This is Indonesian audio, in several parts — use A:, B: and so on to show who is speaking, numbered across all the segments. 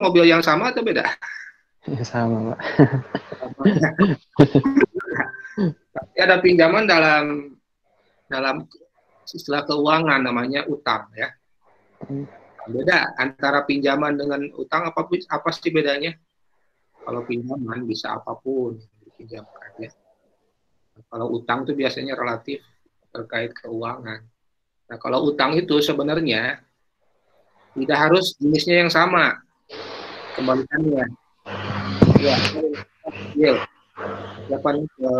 A: mobil yang sama atau beda?
B: Sama, Pak.
A: Sama, ya. Tapi ada pinjaman dalam istilah keuangan namanya utang ya. Beda antara pinjaman dengan utang apa sih bedanya? Kalau pinjaman bisa apapun dipinjamkan ya. Kalau utang itu biasanya relatif terkait keuangan. Nah, kalau utang itu sebenarnya tidak harus jenisnya yang sama, kembalikannya. Ya, ya, siapa nih ke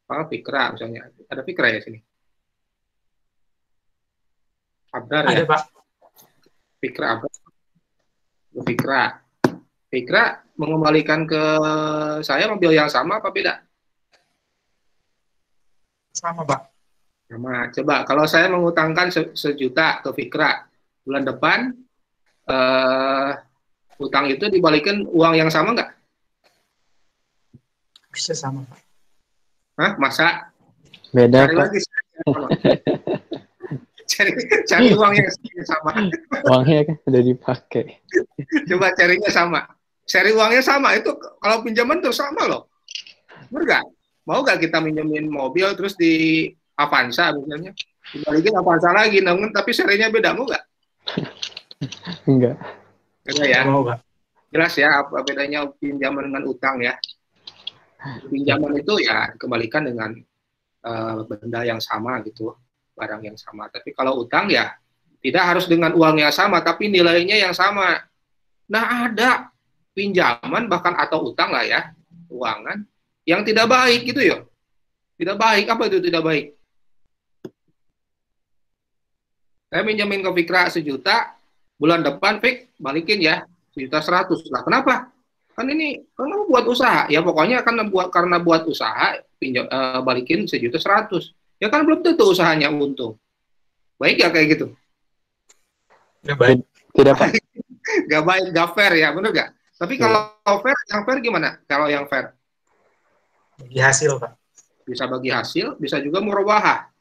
A: apa Fikra misalnya. Ada Fikra ya sini. Abrar ya.
C: Ada, Pak.
A: Fikra Abrar. Fikra. Fikra mengembalikan ke saya mobil yang sama apa beda?
C: Sama, Pak.
A: Sama. Coba kalau saya mengutangkan sejuta ke Fikra bulan depan, utang itu dibalikin uang yang sama nggak?
C: Bisa sama, Pak.
A: Hah? Masa?
B: Beda,
A: Cari
B: Pak.
A: lagi. cari uang yang sama.
B: Uangnya kan udah dipakai.
A: Coba carinya sama. Cari uangnya sama. Itu kalau pinjaman tuh sama loh. Bener nggak? Mau nggak kita minjemin mobil terus di Avanza misalnya? Dibalikin Avanza lagi, namun tapi serinya beda, mau nggak?
B: Enggak.
A: Beda ya?
C: Mau, Pak.
A: Jelas ya apa bedanya pinjaman dengan utang ya? Pinjaman itu ya kembalikan dengan benda yang sama gitu, barang yang sama. Tapi kalau utang ya tidak harus dengan uang yang sama, tapi nilainya yang sama. Nah ada pinjaman bahkan atau utang lah ya, keuangan yang tidak baik gitu ya. Tidak baik, apa itu tidak baik? Saya minjemin ke Fikra sejuta, bulan depan Fik balikin ya, 1.100.000. Lah kenapa? Kan ini kan buat usaha ya, pokoknya karena buat usaha balikin 1.100.000 ya, kan belum tentu usahanya untung. Baik ya kayak gitu?
C: Udah baik.
B: Tidak, Pak.
A: Gak baik, gak fair ya, bener gak? Tapi kalau fair, yang fair gimana? Kalau yang fair
C: Bagi hasil, Pak.
A: bisa bagi hasil, bisa juga murabahah.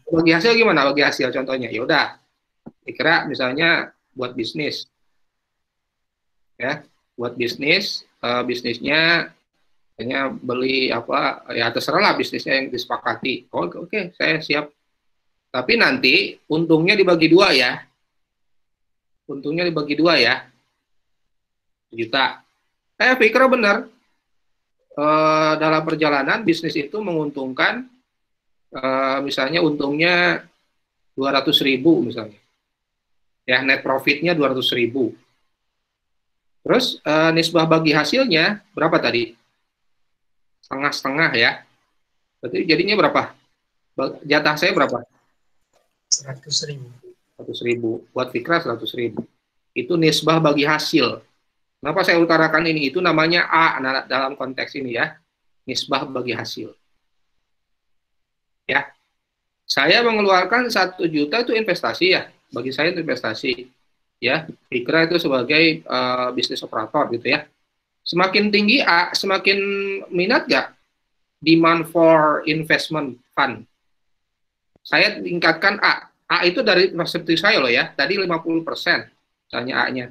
A: Bagi hasil gimana? Bagi hasil contohnya ya udah, dikira misalnya buat bisnis ya, buat bisnis, bisnisnya hanya beli apa ya, terserah lah bisnisnya yang disepakati. Oke, saya siap. Tapi nanti untungnya dibagi dua ya. Untungnya dibagi dua ya. Juta. Fikra benar. Dalam perjalanan bisnis itu menguntungkan, misalnya untungnya 200.000 misalnya. Ya, net profitnya 200.000. Terus nisbah bagi hasilnya berapa tadi? Setengah-setengah ya. Berarti jadinya berapa? Jatah saya berapa?
C: 100.000.
A: 100.000. Buat Fikra 100.000. Itu nisbah bagi hasil. Kenapa saya utarakan ini? Itu namanya A dalam konteks ini ya. Nisbah bagi hasil. Ya. Saya mengeluarkan 1 juta itu investasi ya. Bagi saya itu investasi. Ya, Fikra itu sebagai bisnis operator gitu ya. Semakin tinggi A, semakin minat nggak demand for investment fund. Saya tingkatkan A. A itu dari seperti saya loh ya, tadi 50% misalnya A-nya.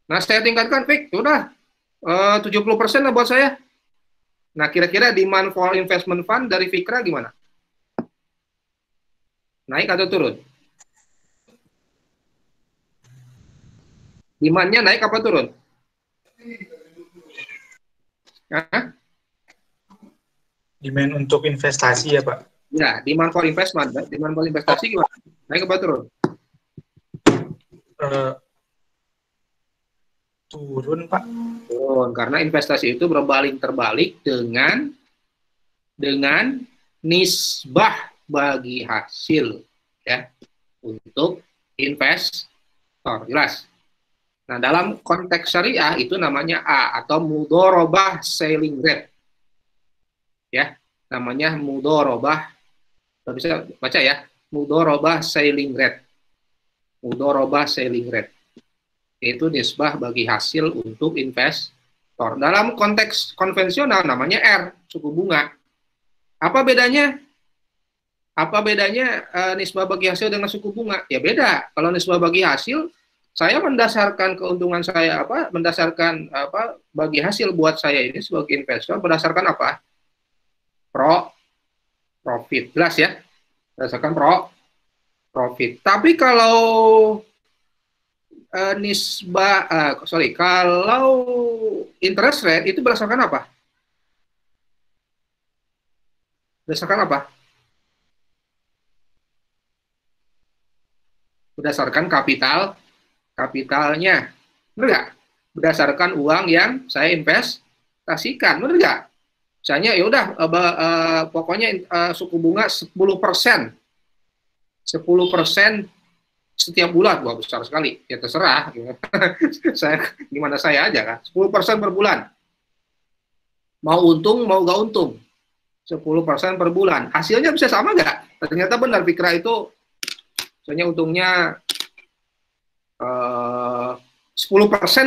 A: Nah, saya tingkatkan, Fik, udah 70% lah buat saya. Nah, kira-kira demand for investment fund dari Fikra gimana? Naik atau turun? Demand-nya naik apa turun? Hah?
C: Demand untuk investasi ya, Pak?
A: Ya, demand for investment. Demand for investasi gimana? Naik apa turun?
C: Turun, Pak.
A: Turun, karena investasi itu berbalik terbalik dengan nisbah bagi hasil ya untuk investor. Jelas. Nah, dalam konteks syariah itu namanya A atau mudorobah selling rate. Ya, namanya mudorobah. Bisa baca ya, mudorobah selling rate. Mudorobah selling rate. Itu nisbah bagi hasil untuk investor. Dalam konteks konvensional namanya R, suku bunga. Apa bedanya? Apa bedanya nisbah bagi hasil dengan suku bunga? Ya beda. Kalau nisbah bagi hasil, saya mendasarkan keuntungan saya mendasarkan bagi hasil buat saya ini sebagai investor berdasarkan apa? Profit. Jelas ya? Berdasarkan profit. Tapi kalau kalau interest rate itu berdasarkan apa? Berdasarkan apa? Berdasarkan kapitalnya. Benar nggak? Berdasarkan uang yang saya investasikan. Benar nggak? Misalnya ya udah pokoknya suku bunga 10%. 10% setiap bulan. Wah, besar sekali. Ya terserah. Gimana saya aja kan. 10% per bulan. Mau untung, mau nggak untung. 10% per bulan. Hasilnya bisa sama nggak? Ternyata benar, Fikra itu misalnya untungnya 10%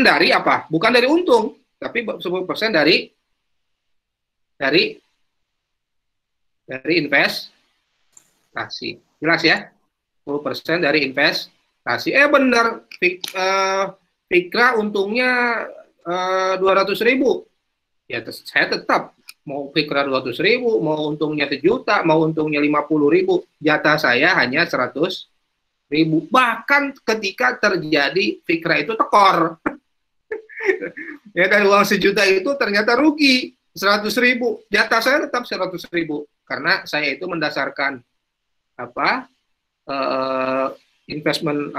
A: dari apa? Bukan dari untung, tapi 10% dari investasi. Jelas ya? 10% dari investasi. Benar, Fikra untungnya 200.000. Ya, saya tetap mau Fikra 200.000, mau untungnya 1 juta, mau untungnya 50.000, jatah saya hanya 100.000. Bahkan ketika terjadi Fikra itu tekor, ya kan, uang 1 juta itu ternyata rugi 100.000, jatah saya tetap 100.000 karena saya itu mendasarkan investment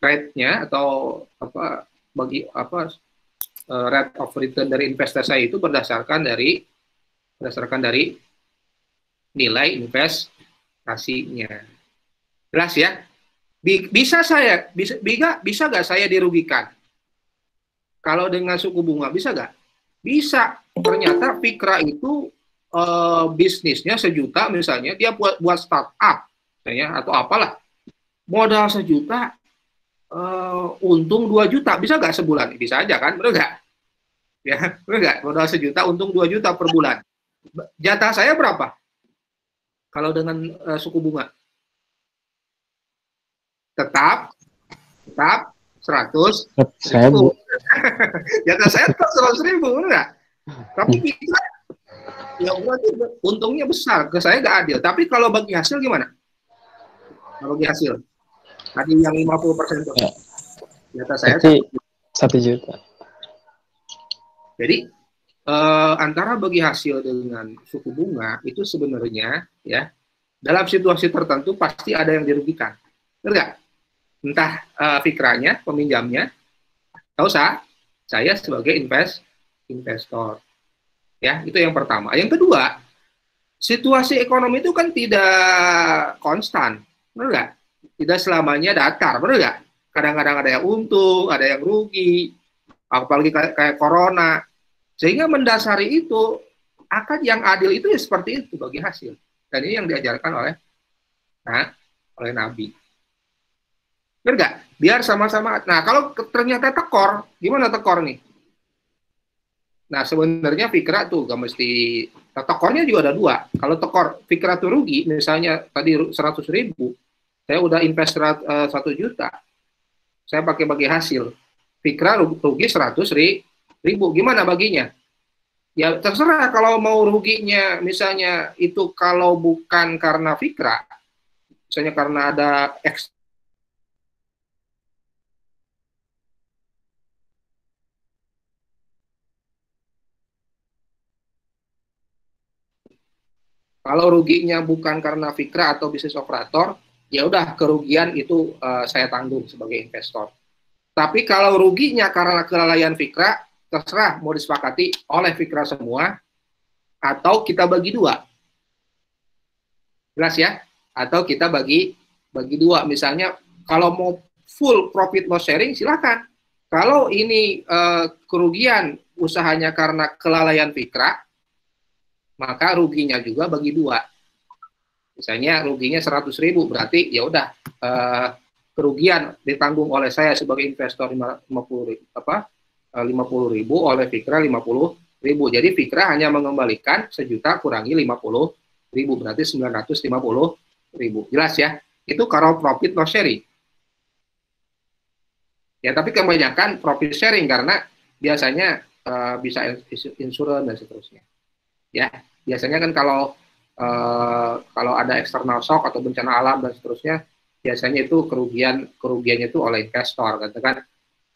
A: rate-nya atau rate of return dari investasi saya itu berdasarkan dari nilai investasinya. Jelas ya? Bisa nggak saya dirugikan? Kalau dengan suku bunga bisa nggak? Bisa. Ternyata Fikra itu bisnisnya 1 juta misalnya, dia buat startup misalnya atau apalah, modal 1 juta, untung 2 juta, bisa nggak sebulan? Bisa aja kan, benar nggak? Ya, benar nggak? Modal 1 juta, untung 2 juta per bulan. Jatah saya berapa? Kalau dengan suku bunga? Tetap 100.000. Jatah saya tetap 100.000, benar nggak? Tapi kita, ya berarti untungnya besar, ke saya nggak adil. Tapi kalau bagi hasil gimana? Kalau bagi hasil, tadi yang 50% itu, jatah saya
B: 1 juta.
A: Jadi antara bagi hasil dengan suku bunga itu sebenarnya ya dalam situasi tertentu pasti ada yang dirugikan, benar nggak? Entah Fikranya, peminjamnya, atau saya sebagai investor. Ya, itu yang pertama. Yang kedua, situasi ekonomi itu kan tidak konstan, benar nggak? Tidak selamanya datar, benar nggak? Kadang-kadang ada yang untung, ada yang rugi, apalagi kayak corona. Sehingga mendasari itu, akad yang adil itu ya seperti itu bagi hasil. Dan ini yang diajarkan oleh Nabi. Benar nggak? Biar sama-sama. Nah, kalau ternyata tekor, gimana tekor nih? Nah, sebenarnya Fikra tuh gak mesti, tekornya juga ada 2. Kalau tekor Fikra tuh rugi, misalnya tadi 100.000, saya udah invest 1 juta, saya pakai bagi hasil, Fikra rugi 100.000, gimana baginya? Ya terserah, kalau mau ruginya misalnya itu kalau bukan karena Fikra, misalnya karena ada kalau ruginya bukan karena Fikra atau bisnis operator, ya udah kerugian itu saya tanggung sebagai investor. Tapi kalau ruginya karena kelalaian Fikra, terserah mau disepakati oleh Fikra semua atau kita bagi 2. Jelas ya? Atau kita bagi 2. Misalnya kalau mau full profit loss sharing silakan. Kalau ini kerugian usahanya karena kelalaian Fikra, maka ruginya juga bagi 2. Misalnya ruginya 100.000, berarti ya udah kerugian ditanggung oleh saya sebagai investor 50.000, oleh Fikra 50.000. Jadi Fikra hanya mengembalikan 1 juta kurangi 50.000, berarti 950.000. 100.000. Jelas ya? Itu kalau profit loss sharing. Ya, tapi kebanyakan profit sharing karena biasanya bisa insurance dan seterusnya. Ya, biasanya kan kalau ada external shock atau bencana alam dan seterusnya, biasanya itu kerugiannya itu oleh investor, katakan.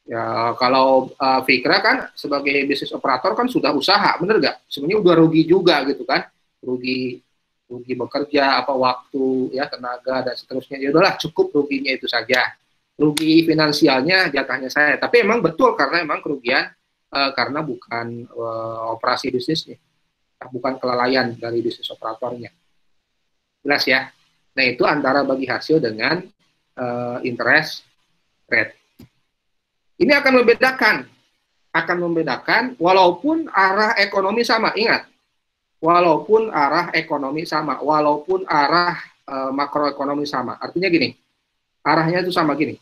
A: Ya, kalau Fikra kan sebagai bisnis operator kan sudah usaha, bener nggak? Sebenarnya udah rugi juga gitu kan, rugi bekerja, apa waktu, ya tenaga dan seterusnya. Ya udahlah, cukup ruginya itu saja. Rugi finansialnya jatahnya saya. Tapi emang betul karena emang kerugian karena bukan operasi bisnisnya, bukan kelalaian dari bisnis operatornya. Jelas ya? Nah itu antara bagi hasil dengan interest rate. Ini akan membedakan walaupun arah ekonomi sama. Ingat, walaupun arah ekonomi sama, walaupun arah makroekonomi sama. Artinya gini, arahnya itu sama gini.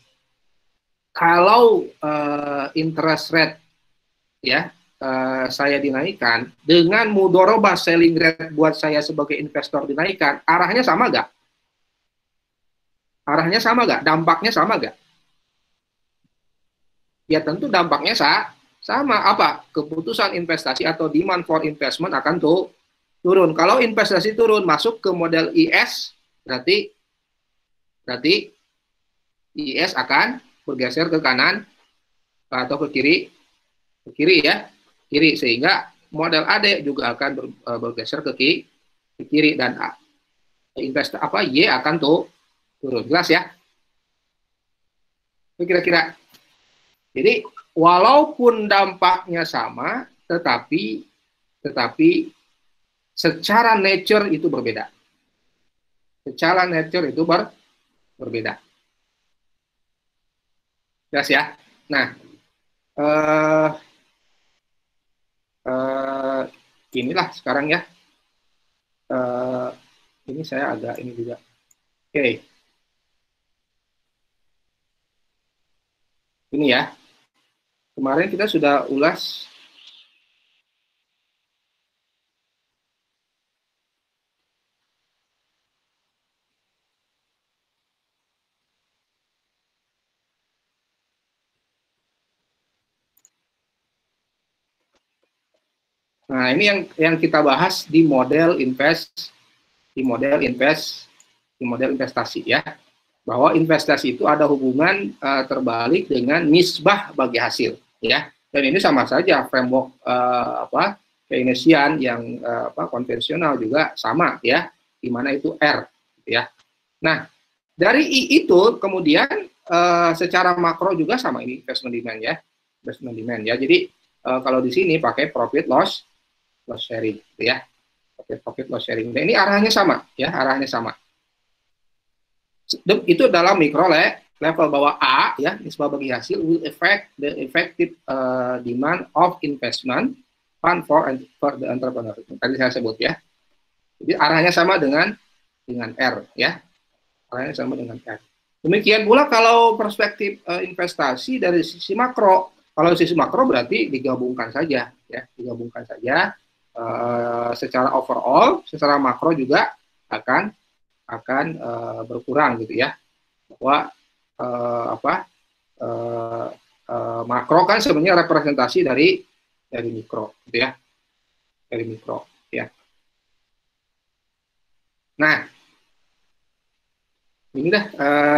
A: Kalau interest rate ya saya dinaikkan, dengan mudorobah selling rate buat saya sebagai investor dinaikkan, arahnya sama nggak? Arahnya sama nggak? Dampaknya sama nggak? Ya tentu dampaknya sama. Apa? Keputusan investasi atau demand for investment akan turun. Kalau investasi turun, masuk ke model IS, berarti IS akan bergeser ke kanan atau ke kiri ya, kiri, sehingga model AD juga akan bergeser ke kiri dan Y akan turun. Jelas ya? Kira-kira. Jadi walaupun dampaknya sama, tetapi secara nature itu berbeda. Secara nature itu berbeda. Jelas ya? Nah, inilah sekarang ya. Ini saya agak ini juga. Oke. Ini ya. Kemarin kita sudah ulas Nah, ini yang kita bahas di model investasi ya. Bahwa investasi itu ada hubungan terbalik dengan nisbah bagi hasil ya. Dan ini sama saja framework Keynesian yang konvensional juga sama ya, di mana itu R ya. Nah, dari I itu kemudian secara makro juga sama, ini investment demand ya. Jadi kalau di sini pakai profit loss sharing ya. Pakai profit loss sharing. Dan ini arahnya sama ya, arahnya sama. Itu dalam mikro level bahwa A ya, nisbah bagi hasil will affect the effective demand of investment fund for the entrepreneur. Tadi saya sebut ya. Jadi arahnya sama dengan R ya. Arahnya sama dengan R. Demikian pula kalau perspektif investasi dari sisi makro. Kalau sisi makro berarti digabungkan saja ya, digabungkan saja secara overall, secara makro juga akan berkurang gitu ya. Bahwa makro kan sebenarnya representasi dari mikro gitu ya. Dari mikro ya. Nah, ini dah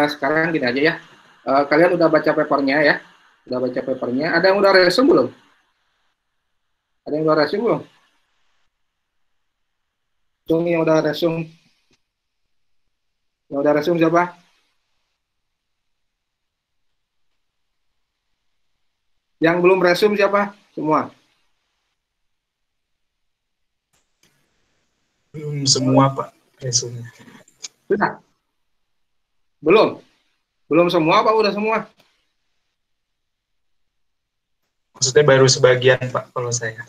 A: sekarang gini aja ya. Kalian udah baca papernya ya? Udah baca papernya? Ada yang udah resume belum? Ada yang udah resume belum? Yang udah resume? Yang udah resume siapa? Yang belum resume siapa? Semua?
C: Belum semua, Pak, resume.
A: Sudah? Belum? Belum semua apa udah semua?
C: Maksudnya baru sebagian, Pak, kalau saya.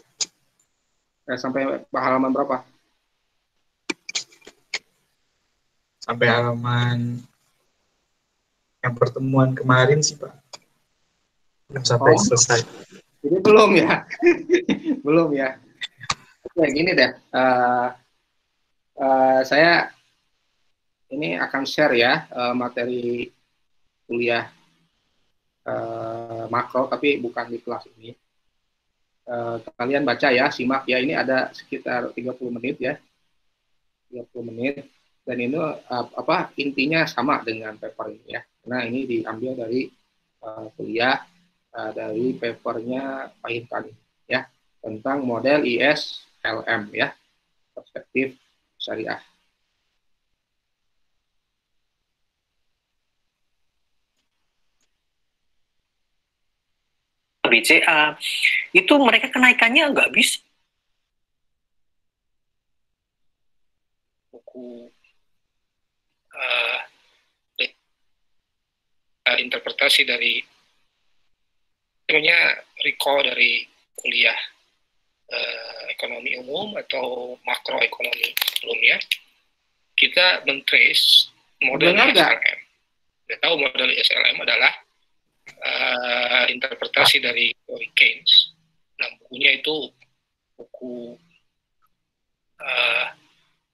A: Sampai halaman berapa?
C: Sampai halaman yang pertemuan kemarin sih, Pak. Belum sampai selesai.
A: Jadi belum ya? Belum ya? Oke, gini deh. Saya ini akan share ya materi kuliah makro, tapi bukan di kelas ini. Kalian baca ya, simak ya, ini ada sekitar 30 menit ya, 30 menit, dan ini intinya sama dengan paper ini ya, karena ini diambil dari kuliah dari papernya Pak Intan ya, tentang model ISLM ya, perspektif syariah.
D: BCA itu mereka kenaikannya nggak bisa. Buku interpretasi dari namanya recall dari kuliah ekonomi umum atau makroekonomi sebelumnya, kita men-trace model ISLM. Kita tahu model ISLM adalah interpretasi dari Keynes. Nah, bukunya itu buku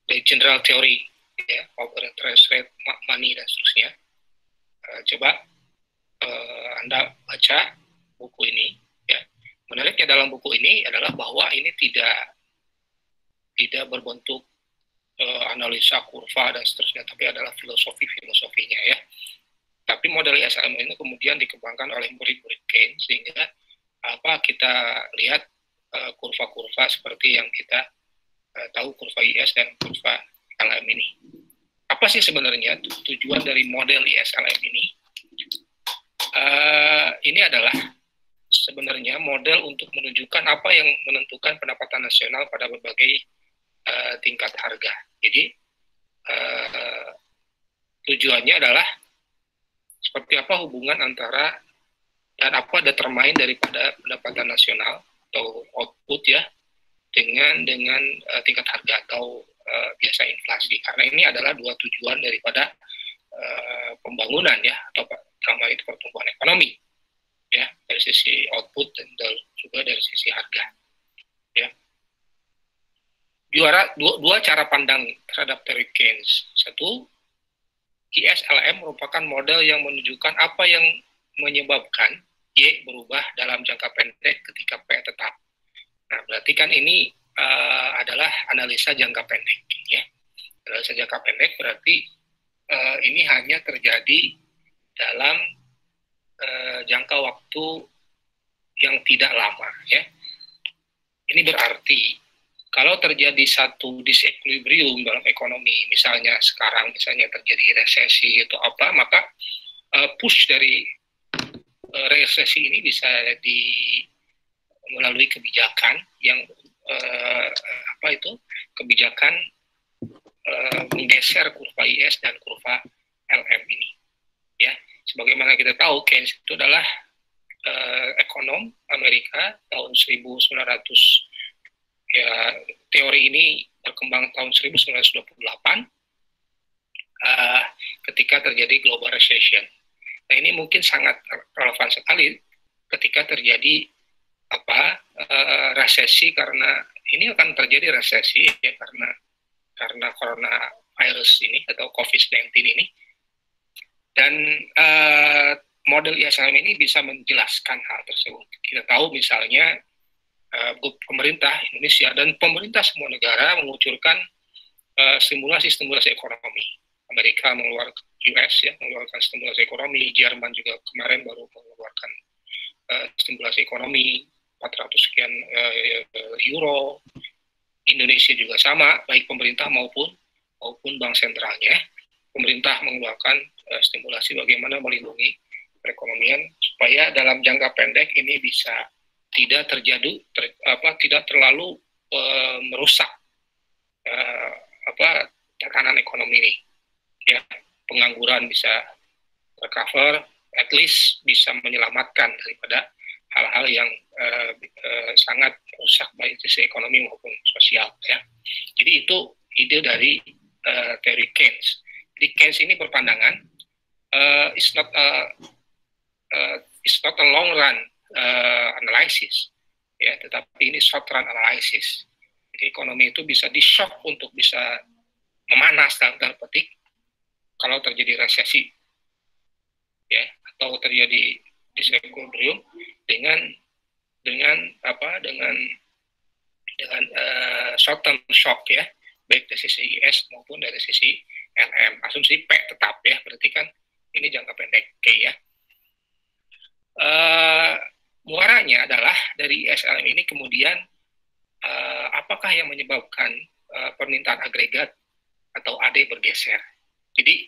D: The General Theory ya, of Interest Rate, Money, dan seterusnya. Coba Anda baca buku ini ya. Menariknya dalam buku ini adalah bahwa ini tidak berbentuk analisa kurva dan seterusnya, tapi adalah filosofinya ya. Tapi model ISLM ini kemudian dikembangkan oleh murid-murid Keynes, sehingga kita lihat kurva-kurva seperti yang kita tahu, kurva IS dan kurva LM ini. Apa sih sebenarnya tujuan dari model ISLM ini? Ini adalah sebenarnya model untuk menunjukkan apa yang menentukan pendapatan nasional pada berbagai tingkat harga. Jadi tujuannya adalah seperti apa hubungan antara dan apa determine daripada pendapatan nasional atau output ya dengan tingkat harga atau biasa inflasi. Karena ini adalah dua tujuan daripada pembangunan ya, atau pertama itu pertumbuhan ekonomi ya, dari sisi output dan juga dari sisi harga ya. Dua cara pandang terhadap teori Keynes. Satu, ISLM merupakan model yang menunjukkan apa yang menyebabkan Y berubah dalam jangka pendek ketika P tetap. Nah, berarti kan ini adalah analisa jangka pendek ya. Analisa jangka pendek berarti ini hanya terjadi dalam jangka waktu yang tidak lama ya. Ini berarti kalau terjadi satu disequilibrium dalam ekonomi, misalnya sekarang terjadi resesi atau apa, maka push dari resesi ini bisa melalui kebijakan yang kebijakan menggeser kurva IS dan kurva LM ini ya. Sebagaimana kita tahu, Keynes itu adalah ekonom Amerika tahun 1900 ya. Teori ini berkembang tahun 1928 ketika terjadi global recession. Nah, ini mungkin sangat relevan sekali ketika terjadi resesi, karena ini akan terjadi resesi ya karena coronavirus ini atau COVID-19 ini. Dan model ISLM ini bisa menjelaskan hal tersebut. Kita tahu misalnya pemerintah Indonesia dan pemerintah semua negara mengucurkan stimulasi ekonomi. Amerika mengeluarkan mengeluarkan stimulasi ekonomi, Jerman juga kemarin baru mengeluarkan stimulasi ekonomi 400 sekian euro. Indonesia juga sama, baik pemerintah maupun bank sentralnya. Pemerintah mengeluarkan stimulasi bagaimana melindungi perekonomian supaya dalam jangka pendek ini bisa tidak terlalu merusak tekanan ekonomi ini ya. Pengangguran bisa tercover, at least bisa menyelamatkan daripada hal-hal yang sangat merusak baik sisi ekonomi maupun sosial ya. Jadi itu ide dari teori Keynes. Jadi Keynes ini berpandangan it's not a long run analysis ya, tetapi ini short run analysis. Jadi ekonomi itu bisa di shock untuk bisa memanas dalam tanda petik kalau terjadi resesi, ya, atau terjadi disequilibrium dengan short term shock, ya, baik dari sisi IS maupun dari sisi LM. Asumsi P tetap, ya, berarti kan ini jangka pendek K, ya. Muaranya adalah dari ISLM ini kemudian apakah yang menyebabkan permintaan agregat atau AD bergeser. Jadi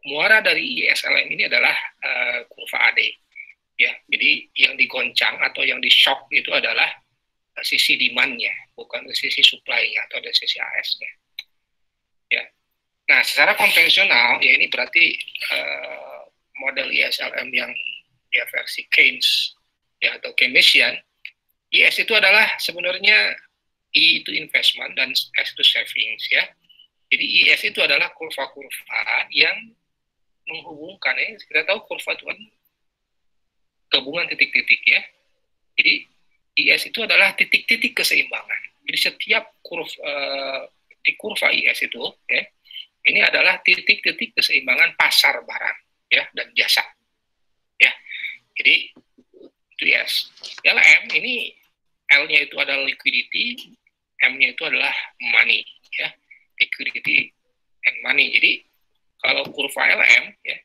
D: muara dari ISLM ini adalah kurva AD, ya. Jadi yang digoncang atau yang di shock itu adalah sisi demand-nya, bukan sisi supply-nya atau dari sisi AS-nya. Ya. Nah, secara konvensional, ya, ini berarti model ISLM yang, ya, versi Keynes, ya, atau Keynesian. IS itu adalah sebenarnya I itu investment dan S itu savings, ya. Jadi IS itu adalah kurva-kurva yang menghubungkan, ya. Kita tahu kurva itu kan gabungan titik-titik, ya. Jadi IS itu adalah titik-titik keseimbangan. Jadi setiap di kurva IS itu, ya, ini adalah titik-titik keseimbangan pasar barang, ya, dan jasa, ya. Jadi itu IS. LM ini L-nya itu adalah liquidity, M-nya itu adalah money, ya, liquidity and money. Jadi kalau kurva LM, ya,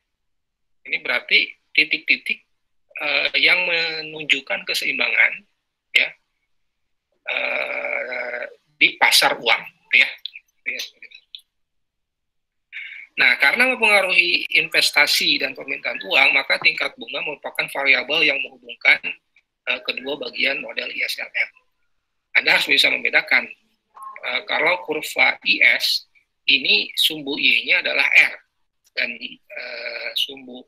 D: ini berarti titik-titik yang menunjukkan keseimbangan, ya, di pasar uang, ya. Nah, karena mempengaruhi investasi dan permintaan uang, maka tingkat bunga merupakan variabel yang menghubungkan kedua bagian model ISLM. Anda harus bisa membedakan kalau kurva IS ini sumbu Y-nya adalah R dan sumbu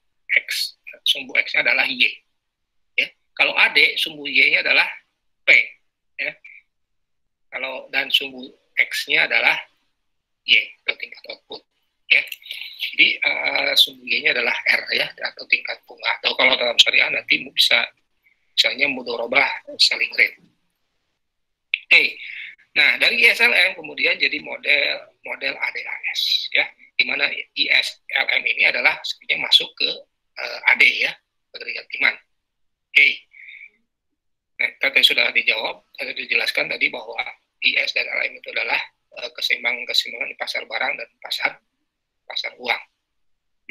D: X-nya adalah Y. Ya. Kalau AD sumbu Y-nya adalah P, ya. Dan sumbu X-nya adalah Y atau tingkat output, ya. Jadi sumbu Y-nya adalah R, ya, atau tingkat bunga. Atau kalau dalam syariah nanti bisa misalnya mudorobah selling rate. Oke. Nah, dari ISLM kemudian jadi model ADAS, ya, di mana ISLM ini adalah sebenarnya masuk ke AD, ya, agregat demand. Oke. Nah, tadi sudah dijawab, tadi dijelaskan tadi bahwa IS dan LM itu adalah keseimbangan di pasar barang dan pasar uang.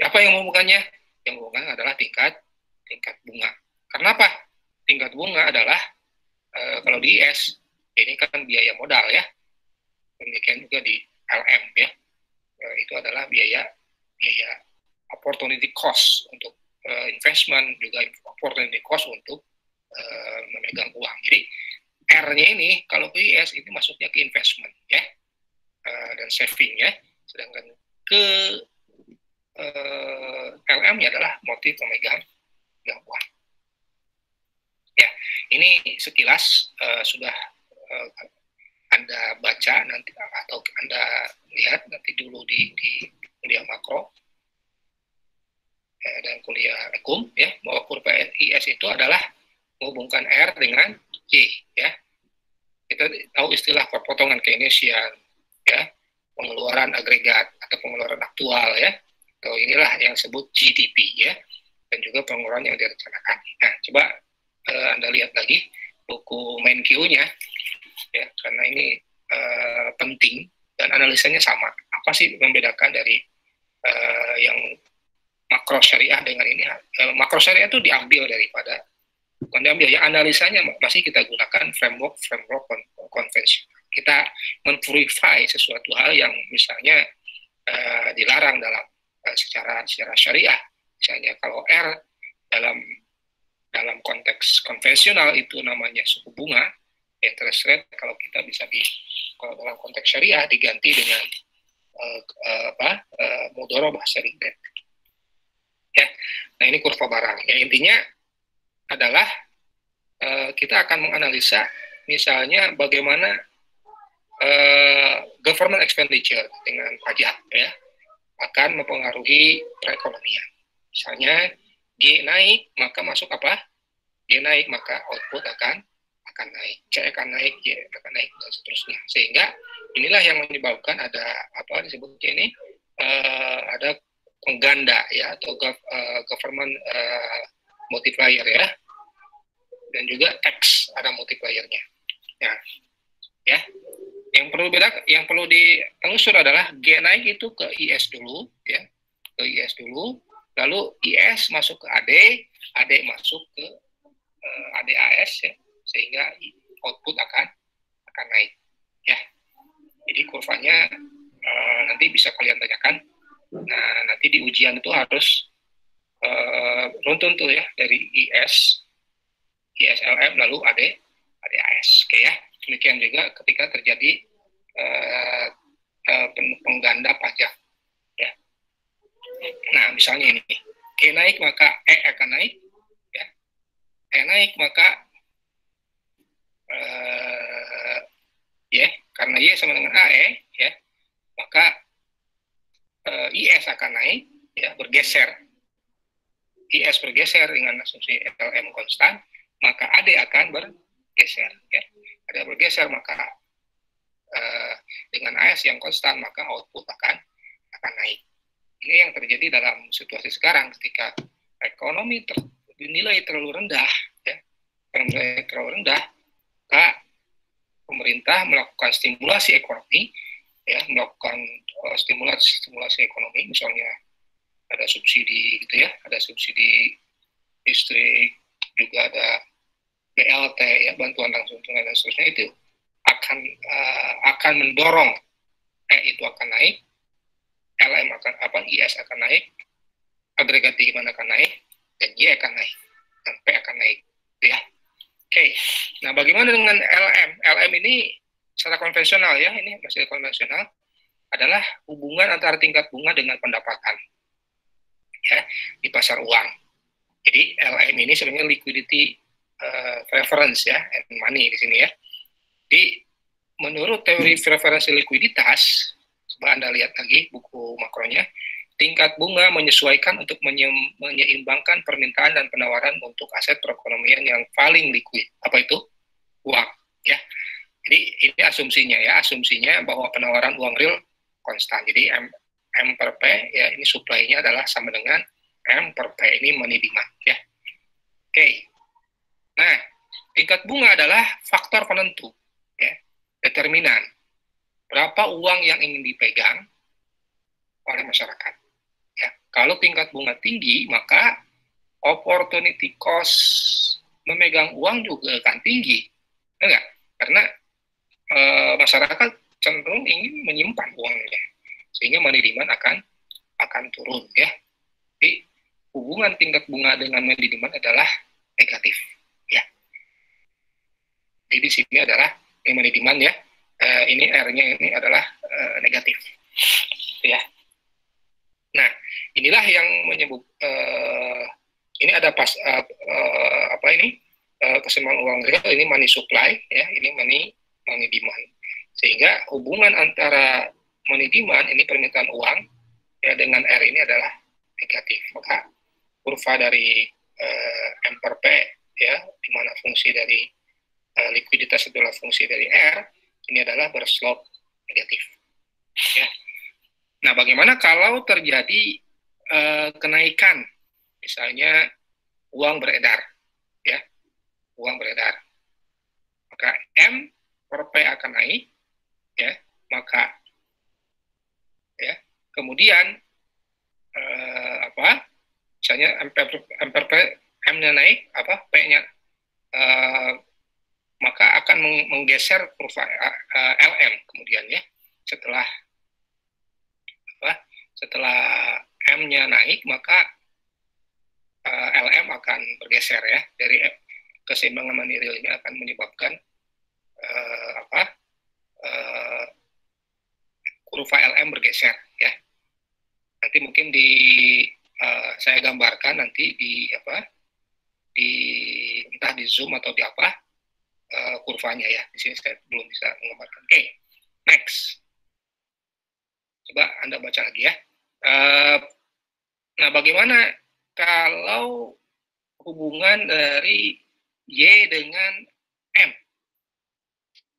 D: Apa yang menghubungkannya? Yang menghubungkan adalah tingkat bunga. Karena apa? Tingkat bunga adalah kalau di IS ini kan biaya modal, ya. Demikian juga di LM, ya. Itu adalah biaya opportunity cost untuk investment, juga opportunity cost untuk memegang uang. Jadi R-nya ini kalau ke IS ini masuknya ke investment, ya, dan saving, ya. Sedangkan ke LM-nya adalah motif memegang uang. Ya, ini sekilas sudah Anda baca nanti atau Anda lihat nanti dulu di kuliah makro, ya, dan kuliah ekum, ya, bahwa kurva IS itu adalah menghubungkan R dengan Y, ya. Kita tahu istilah perpotongan Keynesian, ya, pengeluaran agregat atau pengeluaran aktual, ya. Atau inilah yang disebut GDP, ya, dan juga pengeluaran yang direncanakan. Nah, coba Anda lihat lagi buku MenQ-nya, ya, karena ini penting dan analisanya sama. Apa sih membedakan dari yang makro syariah dengan ini? Makro syariah itu diambil daripada, bukan diambil, ya, analisanya masih kita gunakan framework konvensional. Kita men-purify sesuatu hal yang misalnya dilarang dalam secara syariah. Misalnya kalau R dalam konteks konvensional itu namanya suku bunga, interest rate. Kalau kita bisa kalau dalam konteks syariah diganti dengan mudorobah selling rate. Ya, nah ini kurva barang. Ya, intinya adalah kita akan menganalisa misalnya bagaimana government expenditure dengan pajak, ya, akan mempengaruhi perekonomian. Misalnya G naik, maka masuk apa? G naik, maka output akan naik, C akan naik, Y akan naik, dan seterusnya. Sehingga inilah yang menyebabkan ada apa disebutnya ini ada pengganda ya, atau government multiplier ya, dan juga X ada multipliernya. Nah, ya, yang perlu ditelusur adalah G naik itu ke IS dulu, ya, ke IS dulu, lalu IS masuk ke AD, AD masuk ke ADAS ya, sehingga output akan naik, ya. Jadi kurvanya nanti bisa kalian tanyakan. Nah, nanti di ujian itu harus runtun tuh ya, dari ISLM lalu ADAS. Oke ya. Demikian juga ketika terjadi pengganda pajak ya. Nah, misalnya ini G naik maka E akan naik ya. E naik maka ya, karena Y sama dengan AE ya, maka IS akan naik ya, bergeser. IS bergeser dengan asumsi LM konstan, maka AD akan bergeser ya. AD bergeser maka dengan AS yang konstan maka output akan naik. Ini yang terjadi dalam situasi sekarang ketika ekonomi dinilai terlalu rendah ya. Dinilai terlalu rendah, maka pemerintah melakukan stimulasi ekonomi ya, melakukan stimulasi ekonomi, misalnya ada subsidi gitu ya, ada subsidi listrik, juga ada BLT ya, bantuan langsung tunai dan seterusnya, itu akan mendorong itu akan naik, LM akan IS akan naik, agregat demand akan naik, dan Y akan naik, dan P akan naik ya. Oke. Nah, bagaimana dengan LM? LM ini secara konvensional ya, ini masih konvensional, adalah hubungan antara tingkat bunga dengan pendapatan ya di pasar uang. Jadi LM ini sebenarnya liquidity preference ya, and money di sini ya. Jadi menurut teori preferensi likuiditas, coba Anda lihat lagi buku makronya, tingkat bunga menyesuaikan untuk menyeimbangkan permintaan dan penawaran untuk aset perekonomian yang paling likuid. Apa itu? Uang ya. Jadi ini asumsinya ya, asumsinya bahwa penawaran uang real konstan. Jadi M per P ya, ini supply-nya adalah sama dengan M per P, ini money demand ya. Oke. Nah, tingkat bunga adalah faktor penentu ya, determinan berapa uang yang ingin dipegang oleh masyarakat. Ya, kalau tingkat bunga tinggi, maka opportunity cost memegang uang juga akan tinggi. Enggak? Karena masyarakat cenderung ingin menyimpan uangnya, sehingga money demand akan turun ya. Jadi hubungan tingkat bunga dengan money demand adalah negatif ya. Jadi di sini adalah money demand ya, ini R-nya ini adalah negatif ya. Nah, inilah yang menyebut ini ada keseimbangan uang real, ini money supply ya, ini money demand. Sehingga hubungan antara money demand, ini permintaan uang ya, dengan R ini adalah negatif. Maka kurva dari M per P ya, di mana fungsi dari likuiditas adalah fungsi dari R, ini adalah berslope negatif ya. Nah, bagaimana kalau terjadi kenaikan, misalnya uang beredar ya, uang beredar, maka M per P akan naik ya, maka ya, kemudian misalnya M per P, M-nya naik, P-nya maka akan menggeser kurva LM kemudian ya, setelah M-nya naik, maka LM akan bergeser ya, dari keseimbangan money real ini akan menyebabkan kurva LM bergeser ya. Nanti mungkin saya gambarkan nanti entah di Zoom atau di kurvanya ya. Di sini saya belum bisa menggambarkan. Oke, next. Coba Anda baca lagi ya. Nah, bagaimana kalau hubungan dari Y dengan M?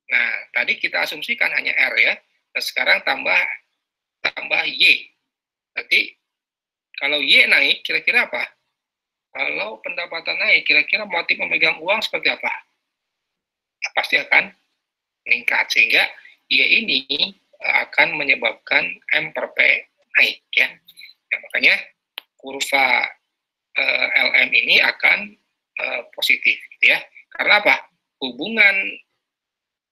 D: Nah, tadi kita asumsikan hanya R ya. Nah, sekarang tambah Y. Berarti Kalau Y naik, kira-kira apa? Kalau pendapatan naik, kira-kira motif memegang uang seperti apa? Ya, pasti akan meningkat, sehingga Y ini akan menyebabkan M per P naik, ya. Ya, makanya kurva LM ini akan positif, gitu ya. Karena apa? Hubungan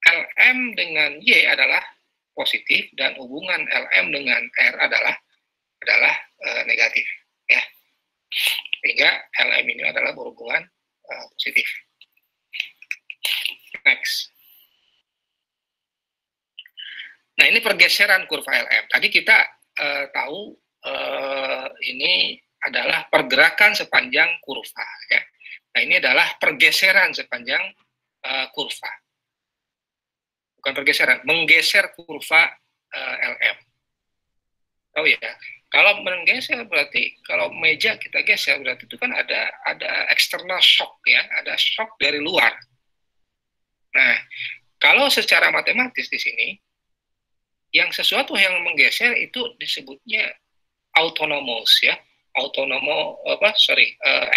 D: LM dengan Y adalah positif dan hubungan LM dengan R adalah negatif, ya. Sehingga LM ini adalah berhubungan positif. Next. Nah, ini pergeseran kurva LM. Tadi kita tahu ini adalah pergerakan sepanjang kurva, ya. Nah, ini adalah pergeseran sepanjang kurva. Bukan pergeseran, menggeser kurva LM. Oh ya, kalau menggeser berarti kalau meja kita geser berarti itu kan ada external shock, ya, ada shock dari luar. Nah, kalau secara matematis di sini yang sesuatu yang menggeser itu disebutnya autonomous, ya,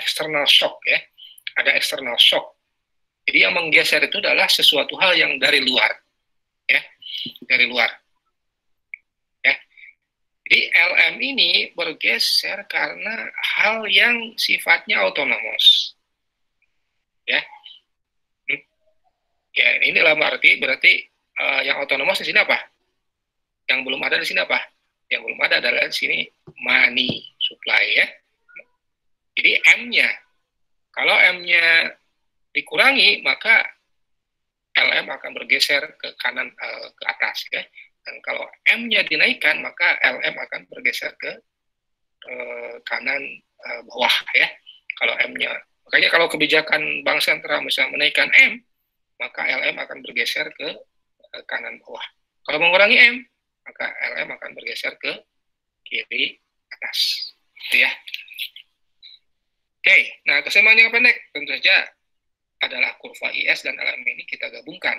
D: external shock, ya, ada external shock. Jadi yang menggeser itu adalah sesuatu hal yang dari luar, ya, dari luar. Jadi LM ini bergeser karena hal yang sifatnya autonomous. Ya. Ya, ini dalam arti berarti yang autonomous di sini apa? Yang belum ada di sini apa? Yang belum ada adalah di sini money supply, ya. Jadi M-nya. Kalau M-nya dikurangi, maka LM akan bergeser ke kanan ke atas, ya. Dan kalau M-nya dinaikkan, maka LM akan bergeser ke kanan bawah, ya. Kalau M-nya, makanya kalau kebijakan bank sentral misalnya menaikkan M, maka LM akan bergeser ke kanan bawah. Kalau mengurangi M, maka LM akan bergeser ke kiri atas, gitu ya. Oke, nah kesamaan yang pendek tentu saja adalah kurva IS dan LM ini kita gabungkan,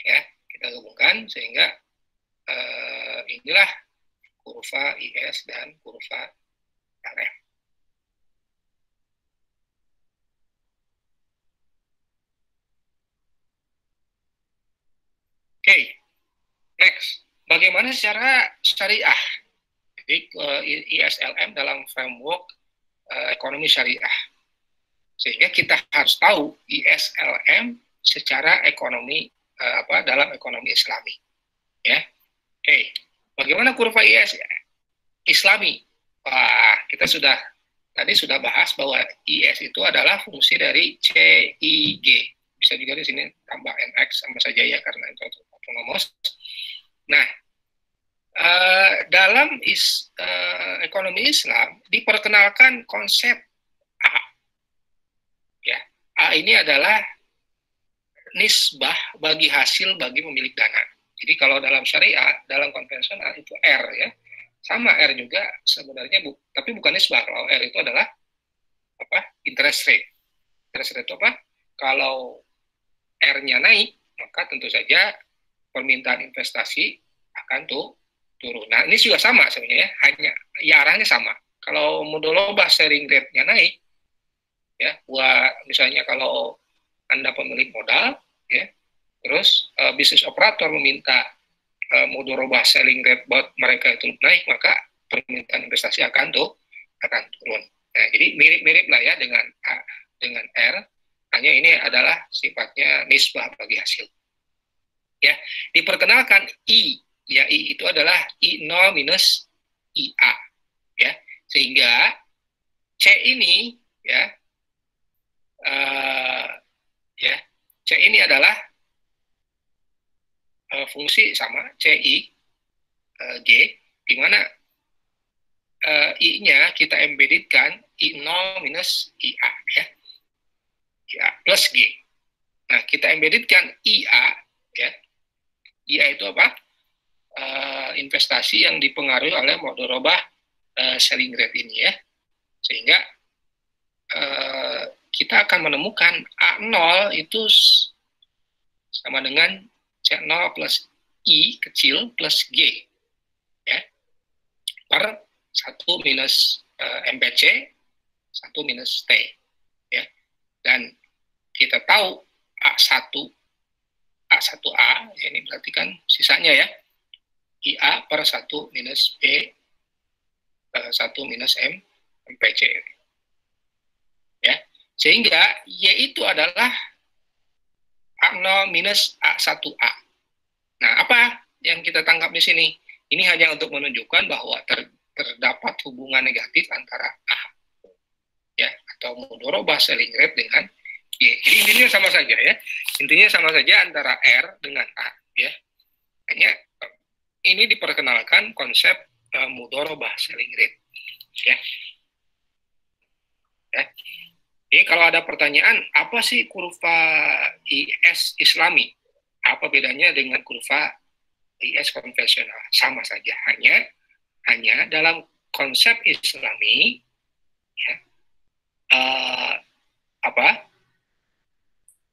D: ya, kita gabungkan sehingga inilah kurva IS dan kurva LM. Oke, next. Bagaimana secara syariah? Jadi ISLM dalam framework ekonomi syariah. Sehingga kita harus tahu ISLM secara ekonomi dalam ekonomi Islami. Ya. Oke, bagaimana kurva IS Islami? Wah, kita tadi sudah bahas bahwa IS itu adalah fungsi dari CIG. Bisa juga di sini tambah NX sama saja, ya, karena itu autonomous. Nah, dalam ekonomi Islam diperkenalkan konsep A. Ya, A ini adalah nisbah bagi hasil bagi pemilik dana. Jadi kalau dalam syariah, dalam konvensional itu R, ya. Sama R juga sebenarnya, tapi bukan nisbah. Kalau R itu adalah interest rate. Interest rate itu apa? Kalau R-nya naik, maka tentu saja permintaan investasi akan turun. Nah, ini juga sama sebenarnya, hanya ya arahnya sama. Kalau mudolobah sharing rate-nya naik, ya, buat misalnya kalau Anda pemilik modal, ya, terus bisnis operator meminta mudorobah selling rate buat mereka itu naik, maka permintaan investasi akan turun. Nah, jadi mirip-mirip lah, ya, dengan R, hanya ini adalah sifatnya nisbah bagi hasil. Ya, diperkenalkan I, ya, I itu adalah I0 minus IA, ya, sehingga C ini, ya, C ini adalah fungsi sama CI G, di mana I-nya kita embeddedkan I0 minus IA, ya, IA plus G. Nah, kita embeddedkan IA, ya. IA itu apa? Investasi yang dipengaruhi oleh mudorobah selling rate ini, ya. Sehingga kita akan menemukan A0 itu sama dengan C0 plus I kecil plus G, ya, per 1. 1 minus MPC, 1 minus T. Ya. Dan kita tahu A1A, ya ini berarti kan sisanya ya, IA per 1 minus B 1 minus MPC. Ya. Sehingga Y itu adalah A0 minus A1A. Nah, apa yang kita tangkap di sini? Ini hanya untuk menunjukkan bahwa terdapat hubungan negatif antara A ya atau mudorobah selling rate dengan Y. Jadi intinya sama saja ya. Intinya sama saja antara R dengan A ya. Hanya ini diperkenalkan konsep mudorobah selling rate ya. Ya. Ini kalau ada pertanyaan, apa sih kurva IS Islami? Apa bedanya dengan kurva IS konvensional? Sama saja, hanya dalam konsep Islami ya,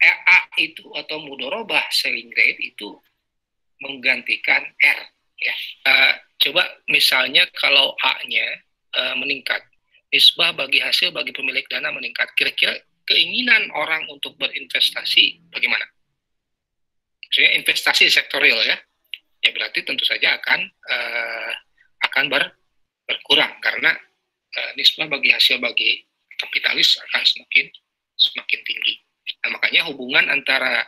D: A itu atau mudorobah selling rate itu menggantikan R ya. Coba misalnya kalau A-nya meningkat, nisbah bagi hasil bagi pemilik dana meningkat, kira-kira keinginan orang untuk berinvestasi bagaimana? Maksudnya investasi sektor real ya. Ya berarti tentu saja akan berkurang karena nisbah bagi hasil bagi kapitalis akan semakin tinggi. Nah, makanya hubungan antara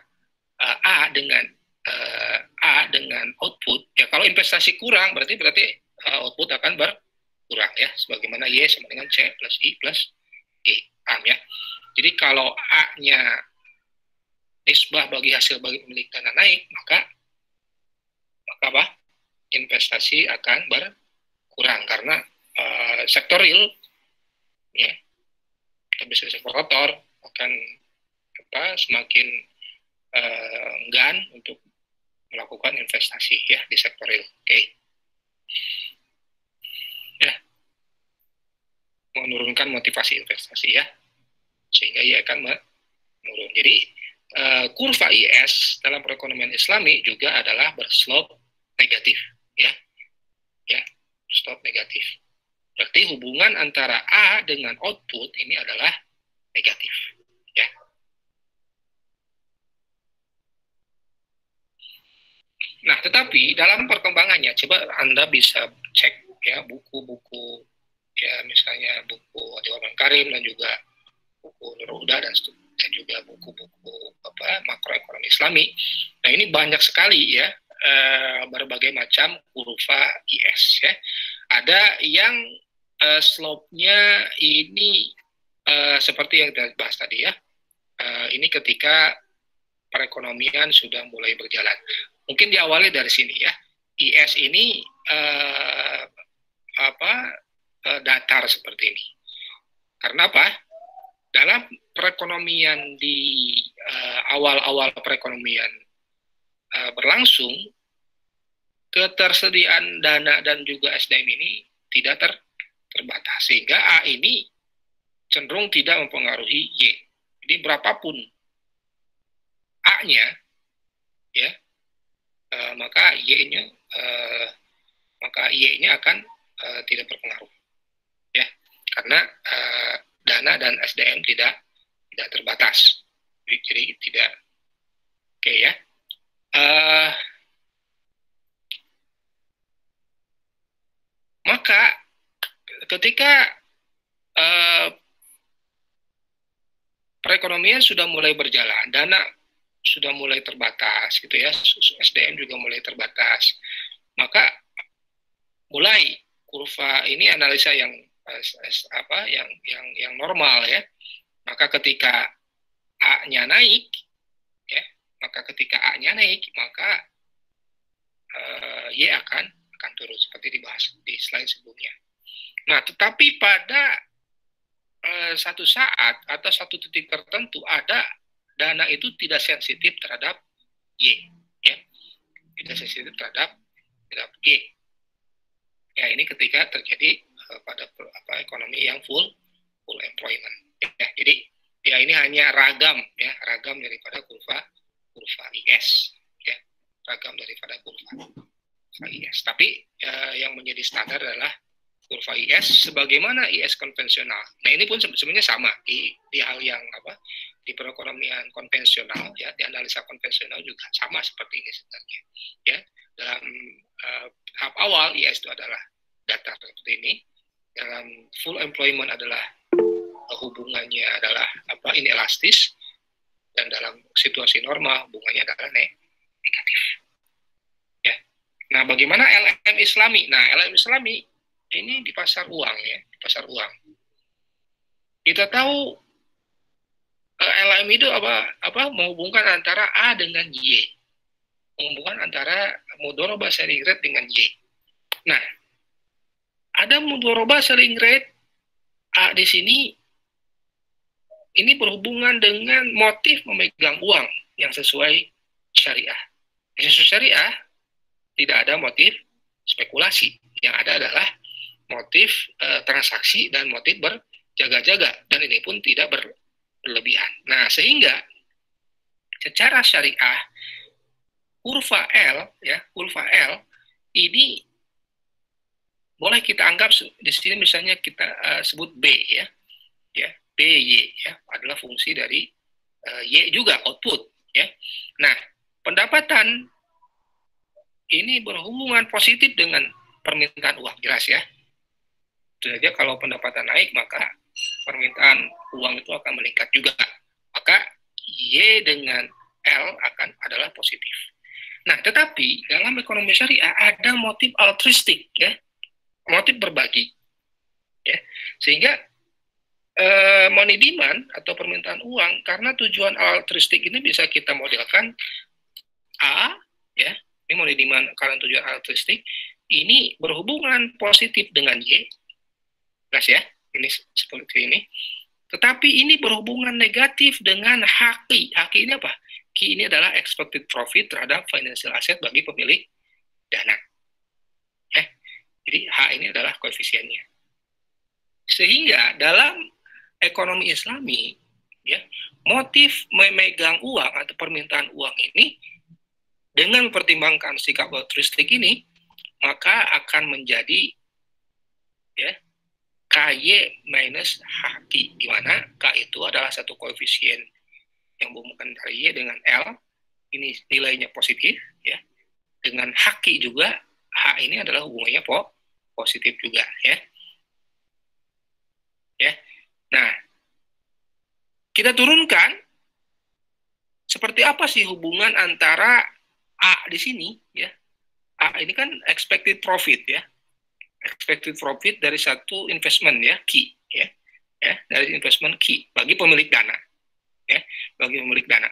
D: A dengan output ya, kalau investasi kurang berarti output akan berkurang ya, sebagaimana Y sama dengan C plus I plus G. Paham ya? Jadi kalau A-nya nisbah bagi hasil bagi pemilik dana naik, maka apa? Investasi akan berkurang karena sektor real ya, bisnis operator akan semakin enggan untuk melakukan investasi ya di sektor real. Oke. Ya. Menurunkan motivasi investasi ya. Sehingga ia akan menurun. Jadi kurva IS dalam perekonomian Islami juga adalah berslope negatif ya. Ya, slope negatif. Berarti hubungan antara A dengan output ini adalah negatif ya. Nah, tetapi dalam perkembangannya coba Anda bisa cek ya buku-buku ya, misalnya buku Dewan Karim dan juga buku Nur Huda dan juga buku-buku makroekonomi Islami. Nah, ini banyak sekali ya berbagai macam kurva IS ya. Ada yang slope-nya ini seperti yang kita bahas tadi ya. Ini ketika perekonomian sudah mulai berjalan. Mungkin diawali dari sini ya. IS ini datar seperti ini. Karena apa? Dalam perekonomian di awal-awal perekonomian berlangsung, ketersediaan dana dan juga SDM ini tidak terbatas, sehingga A ini cenderung tidak mempengaruhi Y. Jadi berapapun A-nya, ya, maka Y-nya akan tidak berpengaruh, ya, karena dana dan SDM tidak terbatas, jadi tidak, oke ya. Maka ketika perekonomian sudah mulai berjalan, dana sudah mulai terbatas, gitu ya, SDM juga mulai terbatas, maka mulai kurva ini analisa yang normal ya. Maka ketika A-nya naik, ya, maka ketika A-nya naik, maka Y akan turun seperti dibahas di slide sebelumnya. Nah, tetapi pada satu saat atau satu titik tertentu ada dana itu tidak sensitif terhadap Y, ya, tidak sensitif terhadap Y. Ya, ini ketika terjadi pada ekonomi yang full employment. Ya, jadi ya ini hanya ragam daripada kurva IS, ya, ragam daripada kurva IS. Tapi yang menjadi standar adalah kurva IS sebagaimana IS konvensional. Nah, ini pun sebenarnya sama di hal yang di perekonomian konvensional, ya, di analisa konvensional juga sama seperti ini sebenarnya. Ya, dalam tahap awal IS itu adalah datar seperti ini. Dalam full employment adalah hubungannya adalah inelastis, dan dalam situasi normal hubungannya adalah negatif. Ya. Nah, bagaimana LM Islami? Nah, LM Islami ini di pasar uang, ya, di pasar uang. Kita tahu LM itu menghubungkan antara A dengan Y, menghubungkan antara mudharabah selling rate dengan Y. Nah, ada mudharabah selling rate A di sini, ini berhubungan dengan motif memegang uang yang sesuai syariah. Yang sesuai syariah tidak ada motif spekulasi, yang ada adalah motif transaksi dan motif berjaga-jaga, dan ini pun tidak berlebihan. Nah, sehingga secara syariah kurva L ini boleh kita anggap di sini misalnya kita sebut B, ya BY, ya, adalah fungsi dari Y juga, output, ya. Nah, pendapatan ini berhubungan positif dengan permintaan uang, jelas ya. Tentu saja kalau pendapatan naik, maka permintaan uang itu akan meningkat juga. Maka Y dengan L adalah positif. Nah, tetapi dalam ekonomi syariah ada motif altruistik, ya, motif berbagi, ya, sehingga money demand atau permintaan uang karena tujuan altruistik ini bisa kita modelkan A, ya, ini money demand karena tujuan altruistik ini berhubungan positif dengan Y, jelas ya, ini seperti ini. Tetapi ini berhubungan negatif dengan HQ. HQ ini apa? Q ini adalah expected profit terhadap financial asset bagi pemilik dana. Jadi H ini adalah koefisiennya. Sehingga dalam ekonomi Islami, ya, motif memegang uang atau permintaan uang ini dengan mempertimbangkan sikap altruistik ini, maka akan menjadi, ya, KY minus HQ, di mana K itu adalah satu koefisien yang menghubungkan dari Y dengan L, ini nilainya positif, ya. Dengan HQ juga, H ini adalah hubungannya positif juga, ya. Ya. Nah, kita turunkan seperti apa sih hubungan antara A di sini, ya. A ini kan expected profit, ya. Expected profit dari satu investment, ya, Q, ya. Ya, dari investment Q bagi pemilik dana, ya, bagi pemilik dana.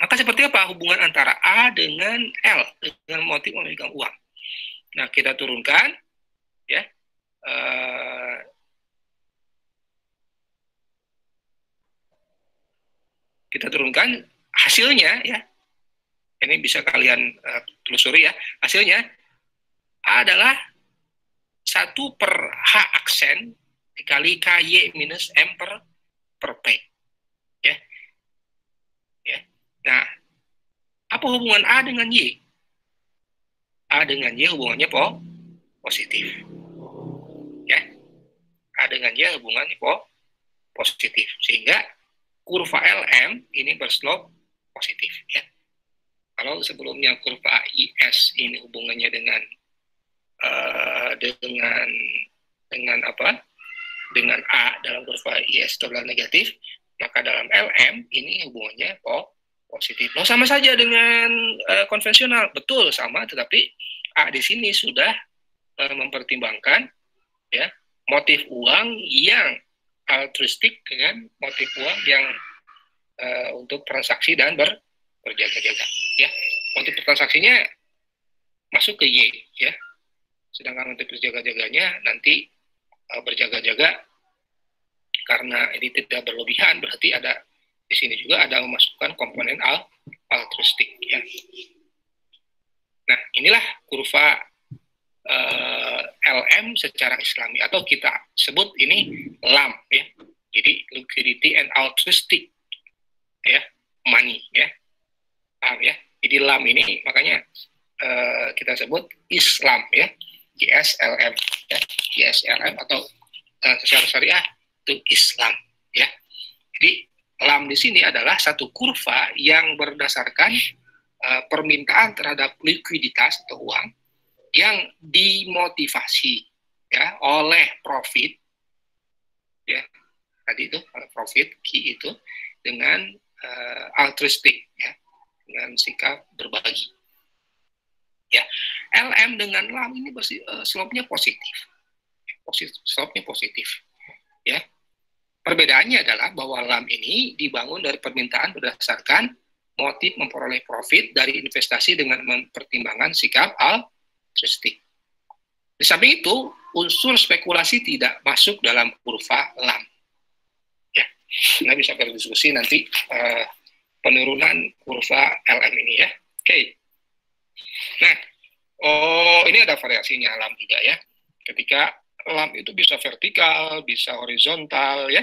D: Maka seperti apa hubungan antara A dengan L dengan motif memegang uang? Nah, kita turunkan, ya, kita turunkan hasilnya, ya. Ini bisa kalian telusuri, ya. Hasilnya A adalah 1 per H aksen dikali KY minus M per P. Ya. Ya. Nah, apa hubungan A dengan Y? A dengan Y hubungannya positif. Ya. A dengan Y hubungannya positif. Sehingga kurva LM ini berslope positif, ya. Kalau sebelumnya kurva IS ini hubungannya dengan dengan A dalam kurva IS itu adalah negatif, maka dalam LM ini hubungannya positif. Loh, sama saja dengan konvensional, betul sama, tetapi A di sini sudah mempertimbangkan, ya, motif uang yang altruistik dengan motif uang yang untuk transaksi dan berjaga-jaga, ya. Motif transaksinya masuk ke Y, ya. Sedangkan motif berjaga-jaganya nanti berjaga-jaga karena ini tidak berlebihan, berarti ada di sini juga ada memasukkan komponen altruistik, ya. Nah, inilah kurva LM secara Islami, atau kita sebut ini LAM, ya. Jadi liquidity and altruistic, ya, money, ya. Paham, ya. Jadi LAM ini makanya kita sebut Islam, ya. ISLM. ya, ISLM atau secara syariah itu Islam, ya. Jadi LAM di sini adalah satu kurva yang berdasarkan permintaan terhadap likuiditas atau uang yang dimotivasi ya oleh profit, ya tadi itu profit key itu dengan altruistik, ya, dengan sikap berbagi. Ya, LM dengan LAM ini slope-nya positif. Slope-nya positif. Ya. Perbedaannya adalah bahwa LAM ini dibangun dari permintaan berdasarkan motif memperoleh profit dari investasi dengan mempertimbangkan sikap altruistik. Di samping itu, unsur spekulasi tidak masuk dalam kurva LAM. Ya, kita bisa berdiskusi nanti penurunan kurva LM ini, ya. Oke. Nah, ini ada variasinya LAM juga, ya. Ketika LAM itu bisa vertikal, bisa horizontal, ya,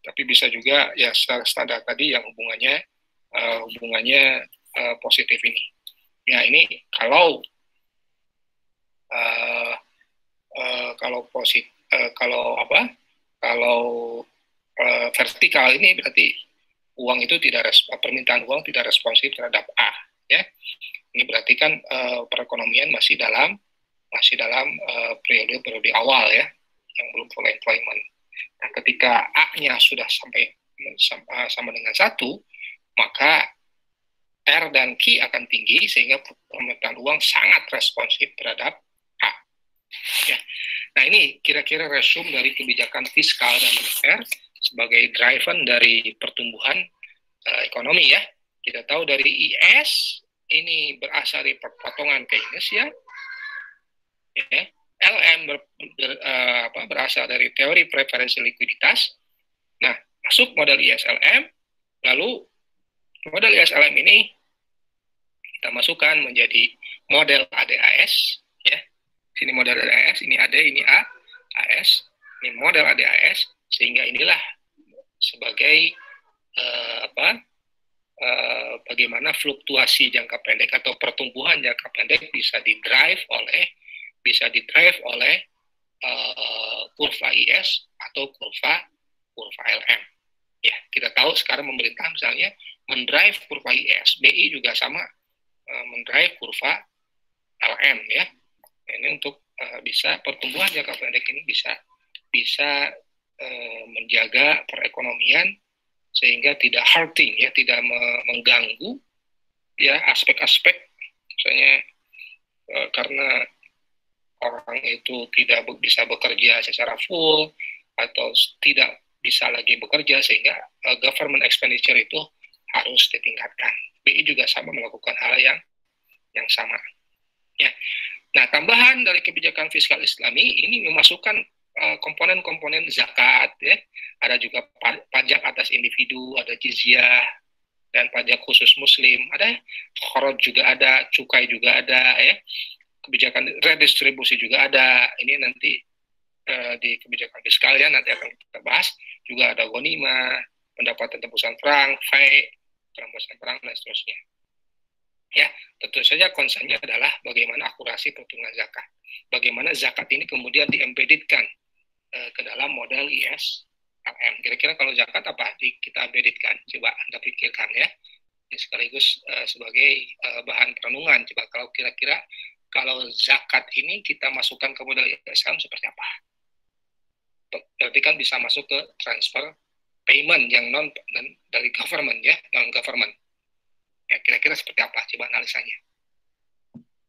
D: tapi bisa juga ya standar tadi yang hubungannya positif ini. Ya, ini kalau vertikal ini berarti uang itu permintaan uang tidak responsif terhadap A, ya. Ini berarti kan perekonomian masih dalam periode awal, ya, yang belum full employment. Nah, ketika A-nya sudah sama dengan 1, maka R dan Q akan tinggi sehingga permintaan uang sangat responsif terhadap A. Ya. Nah, ini kira-kira resume dari kebijakan fiskal dan moneter sebagai driver dari pertumbuhan ekonomi, ya. Kita tahu dari IS ini berasal dari potongan Keynesian, ya. LM berasal dari teori preferensi likuiditas. Nah, masuk model ISLM, lalu model ISLM ini kita masukkan menjadi model ADAS, ya. Sini model ADAS, ini AD, ini AS, ini model ADAS, sehingga inilah sebagai bagaimana fluktuasi jangka pendek atau pertumbuhan jangka pendek bisa didrive oleh kurva IS atau kurva LM. Ya, kita tahu sekarang pemerintah misalnya mendrive kurva IS, BI juga sama mendrive kurva LM, ya. Ini untuk bisa pertumbuhan jangka pendek ini bisa menjaga perekonomian sehingga tidak hurting, ya, tidak mengganggu, ya, aspek-aspek misalnya karena orang itu tidak bisa bekerja secara full atau tidak bisa lagi bekerja sehingga government expenditure itu harus ditingkatkan. BI juga sama melakukan hal yang sama. Ya. Nah, tambahan dari kebijakan fiskal Islami ini memasukkan komponen-komponen zakat, ya. Ada juga pajak atas individu, ada jizyah dan pajak khusus muslim, ada kharaj juga ada, cukai juga ada, ya. Kebijakan redistribusi juga ada. Ini nanti di kebijakan fiskal, ya, nanti akan kita bahas. Juga ada ghanimah, pendapatan tebusan perang, fai, tebusan perang dan seterusnya. Ya, tentu saja concernnya adalah bagaimana akurasi perhitungan zakat. Bagaimana zakat ini kemudian diembeditkan ke dalam model ISLM. Kira-kira kalau zakat apa kita embeditkan? Coba Anda pikirkan, ya. Ini sekaligus sebagai bahan perenungan. Coba kalau kira-kira kalau zakat ini kita masukkan ke model ISLM seperti apa? Berarti kan bisa masuk ke transfer payment yang dari government, ya, non government. Ya, kira-kira seperti apa? Coba analisanya.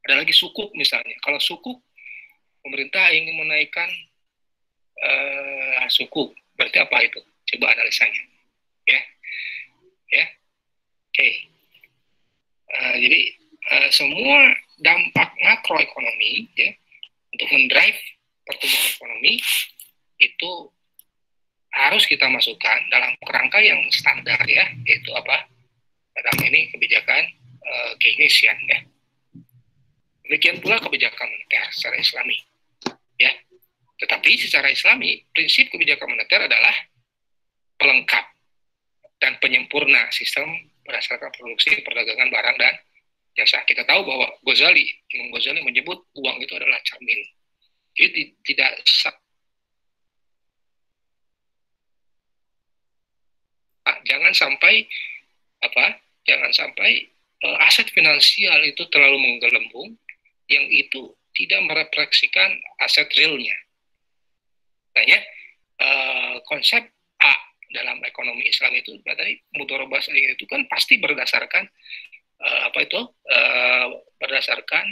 D: Ada lagi sukuk misalnya. Kalau sukuk, pemerintah ingin menaikkan sukuk, berarti apa itu? Coba analisanya. Ya, ya, oke. Jadi semua dampak makroekonomi, ya, untuk mendrive pertumbuhan ekonomi itu harus kita masukkan dalam kerangka yang standar, ya, yaitu apa? Dalam ini kebijakan Keynesian, ya. Demikian pula kebijakan moneter secara Islami, ya. Tetapi secara Islami prinsip kebijakan moneter adalah pelengkap dan penyempurna sistem berdasarkan produksi perdagangan barang dan jasa. Kita tahu bahwa Imam Ghazali menyebut uang itu adalah cermin. Jadi tidak jangan sampai aset finansial itu terlalu menggelembung yang itu tidak merefleksikan aset realnya. Makanya konsep A dalam ekonomi Islam itu berarti mudharabah syariah itu kan pasti berdasarkan berdasarkan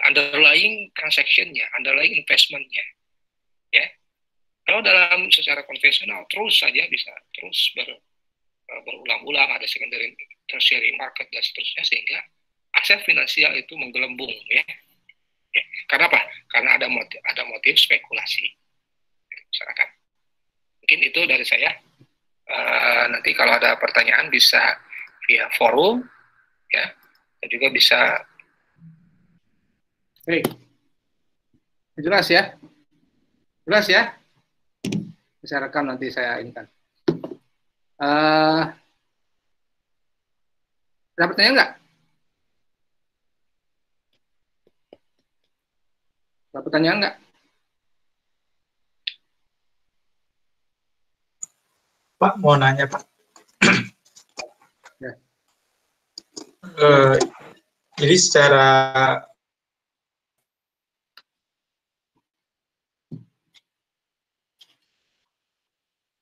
D: underlying transaction-nya, underlying investment-nya, ya. Kalau dalam secara konvensional terus saja bisa terus berulang-ulang ada secondary tertiary market dan seterusnya sehingga aset finansial itu menggelembung, ya. Karena apa? Karena ada motif spekulasi masyarakat. Mungkin itu dari saya. Nanti kalau ada pertanyaan bisa via forum, ya, dan juga bisa.
A: Oke, jelas ya, jelas ya. Saya rekam nanti saya ini kan. Ada pertanyaan nggak? Ada pertanyaan nggak?
C: Pak, mau nanya, Pak.
A: Ya.
C: Jadi secara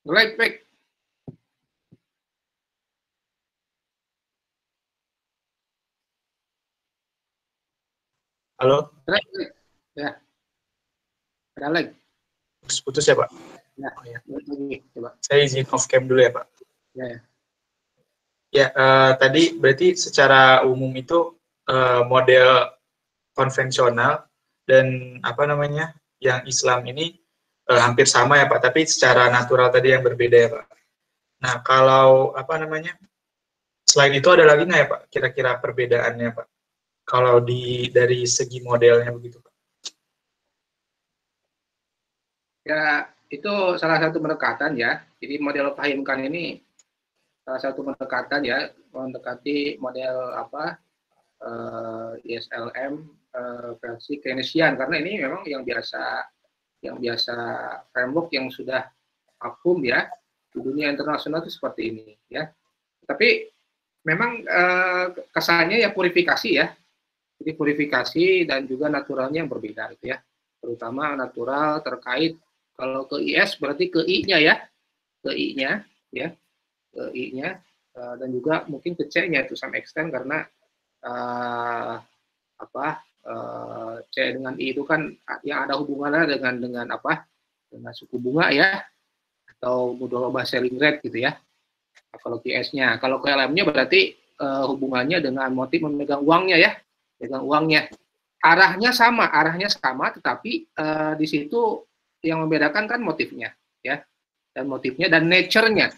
A: Baik.
C: halo,
A: Ya. Ada lagi?
C: putus ya, Pak?
A: Ya.
C: Oh, ya.
A: Lagi, coba.
C: Saya izin off cam dulu ya, Pak.
A: Ya.
C: Ya, tadi berarti secara umum itu model konvensional dan apa namanya yang Islam ini hampir sama ya, Pak, tapi secara natural tadi yang berbeda ya, Pak. Nah, kalau apa namanya selain itu ada lagi nggak ya, Pak, kira-kira perbedaannya, Pak, kalau dari segi modelnya begitu, Pak?
A: Ya, itu salah satu pendekatan ya. Jadi model Fahimkan ini salah satu pendekatan ya, mendekati model ISLM versi Keynesian, karena ini memang yang biasa framework yang sudah akum ya di dunia internasional itu seperti ini ya. Tapi memang kesannya ya purifikasi ya. Jadi purifikasi dan juga naturalnya yang berbeda gitu ya. Terutama natural terkait kalau ke IS berarti ke I-nya ya. Ke I-nya ya. Ke I-nya dan juga mungkin ke C-nya itu some extent karena C dengan I itu kan yang ada hubungannya dengan suku bunga ya atau mudharabah selling rate gitu ya. Kalau QS-nya, kalau KLM-nya berarti hubungannya dengan motif memegang uangnya ya, pegang uangnya. Arahnya sama, tetapi di situ yang membedakan kan motifnya ya, dan motifnya dan nature-nya.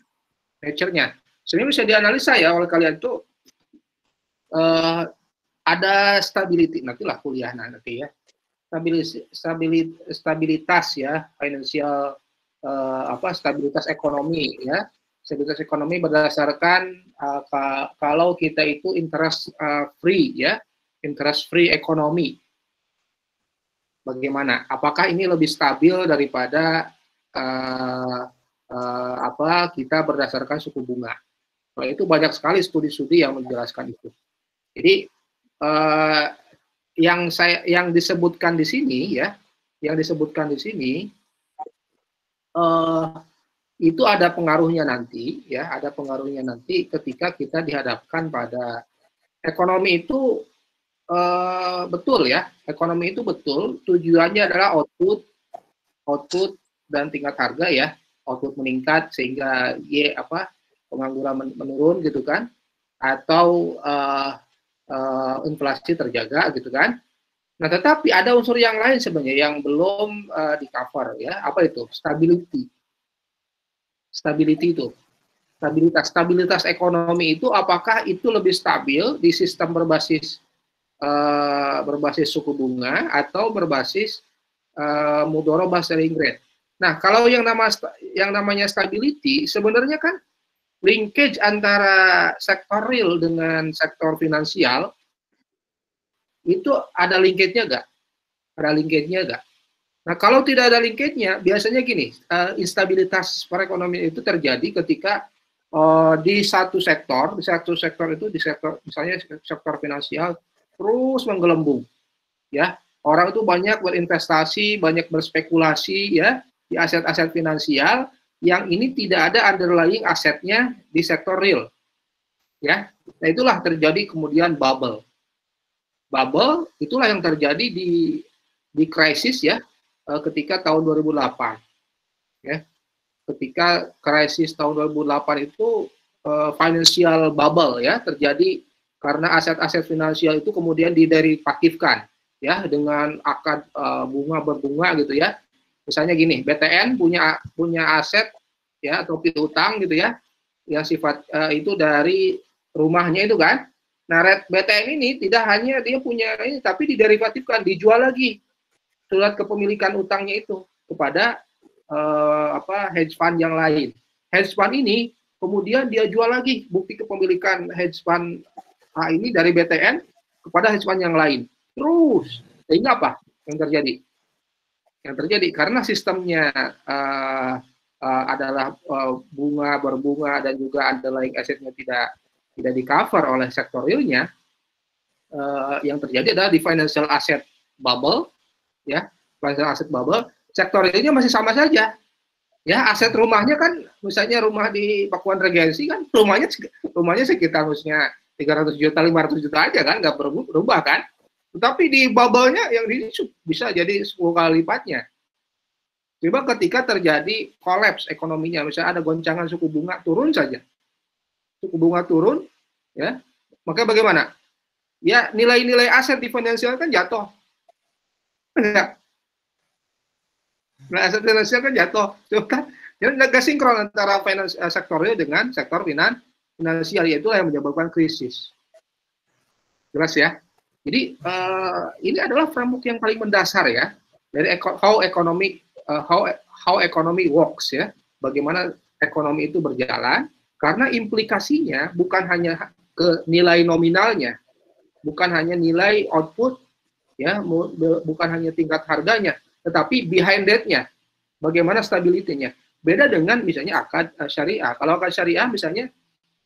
A: Sebenarnya bisa dianalisa ya oleh kalian tuh ada stability, nantilah kuliah nanti ya. Stabilitas ya, financial stabilitas ekonomi ya. Stabilitas ekonomi berdasarkan kalau kita itu interest free ya, interest free ekonomi. Bagaimana? Apakah ini lebih stabil daripada kita berdasarkan suku bunga? Nah, itu banyak sekali studi-studi yang menjelaskan itu. Jadi yang disebutkan di sini ya, itu ada pengaruhnya nanti ya, ketika kita dihadapkan pada ekonomi itu betul ya, ekonomi itu betul tujuannya adalah output dan tingkat harga ya, output meningkat sehingga pengangguran menurun gitu kan, atau inflasi terjaga gitu kan. Nah, tetapi ada unsur yang lain sebenarnya yang belum di cover ya. Apa itu? Stabilitas ekonomi itu apakah itu lebih stabil di sistem berbasis suku bunga atau berbasis mudharabah selling rate. Nah, kalau yang namanya stability sebenarnya kan linkage antara sektor real dengan sektor finansial itu ada linkage-nya nggak? Nah, kalau tidak ada linkage-nya, biasanya gini, instabilitas perekonomian itu terjadi ketika di satu sektor itu di sektor misalnya sektor finansial terus menggelembung, ya. Orang itu banyak berinvestasi, banyak berspekulasi, ya, di aset-aset finansial yang ini tidak ada underlying asetnya di sektor real, ya. Nah, itulah terjadi kemudian bubble. Bubble itulah yang terjadi di krisis, ya, ketika tahun 2008, ya. Ketika krisis tahun 2008 itu financial bubble, ya, terjadi karena aset-aset finansial itu kemudian diderivatifkan, ya, dengan akad bunga berbunga gitu, ya. Misalnya gini, BTN punya aset, ya, atau piutang gitu, ya, yang sifat itu dari rumahnya itu kan. Nah, BTN ini tidak hanya dia punya ini, tapi diderivatifkan, dijual lagi surat kepemilikan utangnya itu kepada hedge fund yang lain. Hedge fund ini kemudian dia jual lagi bukti kepemilikan hedge fund ini dari BTN kepada hedge fund yang lain. Terus, sehingga apa yang terjadi? Yang terjadi karena sistemnya adalah bunga berbunga dan juga underlying asetnya tidak di cover oleh sektor realnya, yang terjadi adalah di financial asset bubble, ya, financial asset bubble, sektor realnya masih sama saja. Ya, aset rumahnya kan, misalnya rumah di Pakuan Regensi kan, rumahnya sekitar harusnya 300 juta, 500 juta aja kan, nggak berubah kan. Tetapi di bubble-nya yang bisa jadi 10 kali lipatnya. Coba ketika terjadi kolaps ekonominya, misalnya ada goncangan suku bunga turun saja. Suku bunga turun, ya, maka bagaimana? Ya, nilai-nilai aset di finansial kan jatuh. Nah, aset finansial kan jatuh. Kan, jadi nggak sinkron antara sektornya dengan sektor finansial, yaitu yang menyebabkan krisis. Jelas ya? Jadi ini adalah framework yang paling mendasar, ya, dari how economy works, ya. Bagaimana ekonomi itu berjalan, karena implikasinya bukan hanya ke nilai nominalnya, bukan hanya nilai output, ya, bukan hanya tingkat harganya, tetapi behind that-nya, bagaimana stability-nya. Beda dengan misalnya akad syariah. Kalau akad syariah misalnya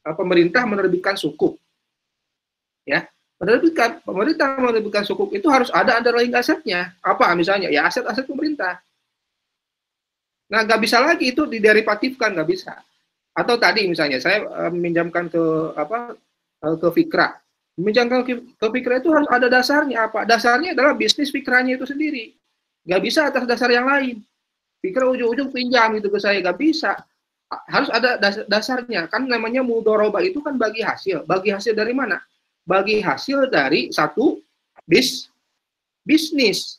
A: pemerintah menerbitkan sukuk, ya, pemerintah menerbitkan sukuk itu harus ada underlying asetnya. Apa misalnya? Ya, aset-aset pemerintah. Nah, nggak bisa lagi itu diderivatifkan, nggak bisa. Atau tadi misalnya saya meminjamkan ke Fikra. Meminjamkan ke Fikra itu harus ada dasarnya. Apa? Dasarnya adalah bisnis Fikranya itu sendiri. Nggak bisa atas dasar yang lain. Fikra ujung-ujung pinjam itu ke saya, nggak bisa. Harus ada dasarnya. Kan namanya mudoroba itu kan bagi hasil. Bagi hasil dari mana? Bagi hasil dari satu bisnis.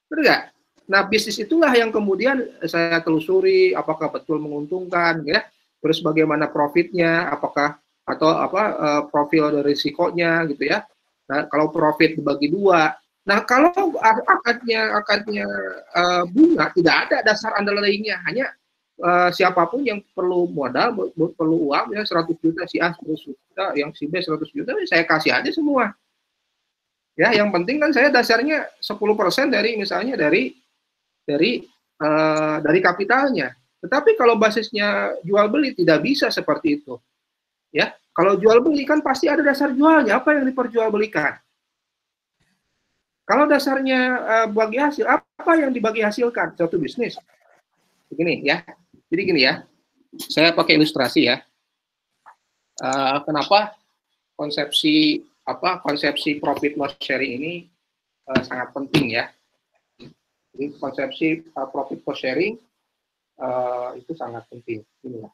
A: Betul nggak? Nah, bisnis itulah yang kemudian saya telusuri apakah betul menguntungkan, ya. Terus bagaimana profitnya, apakah atau profil dari risikonya gitu, ya. Nah, kalau profit dibagi dua. Nah, kalau akadnya bunga tidak ada dasar underlying-nya, hanya siapapun yang perlu modal, perlu uang, ya, 100 juta, si A 100 juta, yang si B 100 juta, saya kasih aja semua. Ya, yang penting kan saya dasarnya 10% dari misalnya dari kapitalnya. Tetapi kalau basisnya jual beli tidak bisa seperti itu. Ya, kalau jual beli kan pasti ada dasar jualnya, apa yang diperjualbelikan. Kalau dasarnya bagi hasil, apa yang dibagi hasilkan? Suatu bisnis. Begini ya. Jadi gini ya. Saya pakai ilustrasi ya. Kenapa konsepsi profit loss sharing ini sangat penting ya. Jadi konsepsi profit loss sharing itu sangat penting. Ini ya.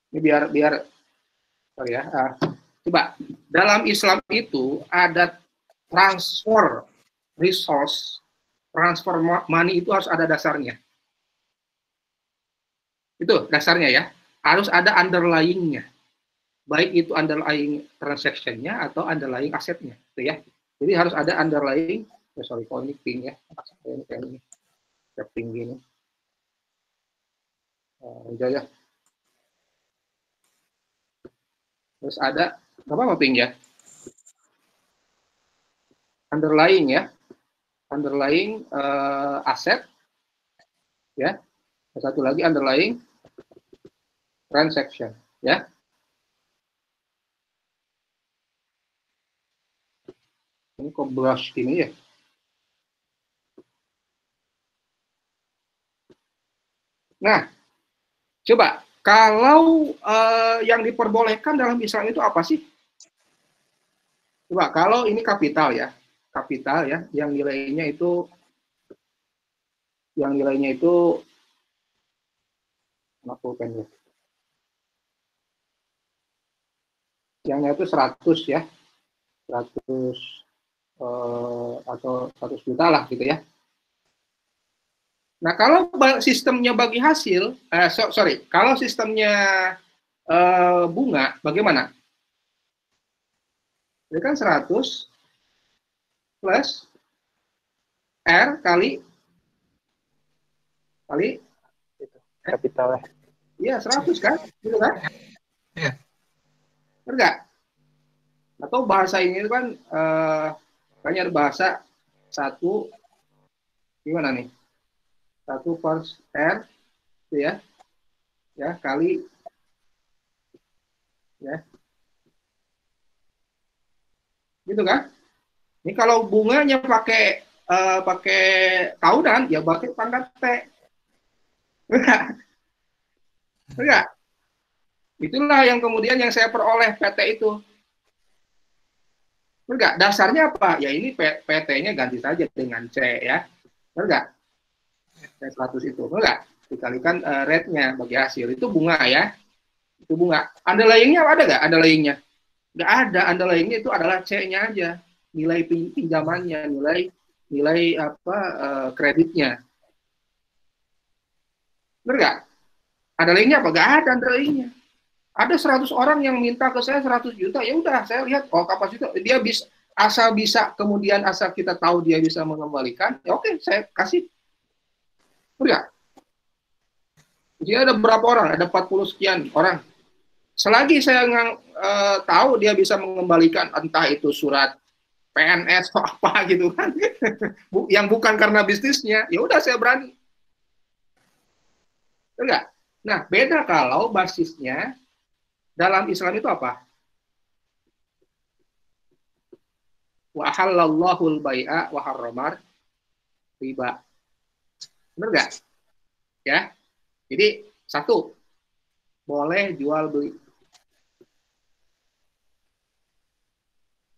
A: Ini biar sorry ya. Coba dalam Islam itu ada transfer resource, transfer money itu harus ada dasarnya. Itu dasarnya ya. Harus ada underlying-nya. Baik itu underlying transaction-nya atau underlying asetnya, gitu ya. Jadi harus ada underlying, kalau ini ping ya. Ini ping gini. Udah ya. Terus ada apa ping ya? Underlying ya. Underlying aset ya. Satu lagi underlying transaction ya. Ini kok brush ini ya. Nah, coba kalau yang diperbolehkan dalam Islam itu apa sih? Coba kalau ini kapital ya, yang nilainya itu maksudnya yang itu 100 ya, 100 atau 100 juta lah gitu ya. Nah, kalau sistemnya bagi hasil, kalau sistemnya bunga, bagaimana? Ini kan 100 plus R kali
B: Kapitalnya.
A: Iya, 100 kan? Gitu kan?
C: Iya.
A: Benar nggak? Atau bahasa ini kan, kayaknya ada bahasa satu, gimana nih? 1 per R, itu ya, kali, ya, gitu kan? Ini kalau bunganya pakai tahunan, ya pakai pangkat T. Enggak? Itulah yang kemudian yang saya peroleh PT itu. Enggak? Dasarnya apa? Ya ini PT-nya ganti saja dengan C ya. Enggak? 100 itu. Enggak? Dikalikan rate-nya bagi hasil. Itu bunga ya. Itu bunga. Underlying-nya ada nggak? Underlying-nya? Nggak ada. Underlying-nya itu adalah C-nya aja. Nilai pinjamannya, nilai kreditnya. Benar nggak? Underlying-nya apa? Nggak ada underlying-nya. Ada 100 orang yang minta ke saya 100 juta, ya udah saya lihat kapasitas dia bisa, asal kita tahu dia bisa mengembalikan, ya oke, saya kasih. Benar. Jadi ada berapa orang? Ada 40 sekian orang. Selagi saya tahu dia bisa mengembalikan, entah itu surat PNS atau apa gitu kan, yang bukan karena bisnisnya, ya udah saya berani. Enggak. Nah, beda kalau basisnya dalam Islam itu apa? Wa halallahu al-bai'a wa harramar riba. Benar nggak? Ya. Jadi satu, boleh jual beli.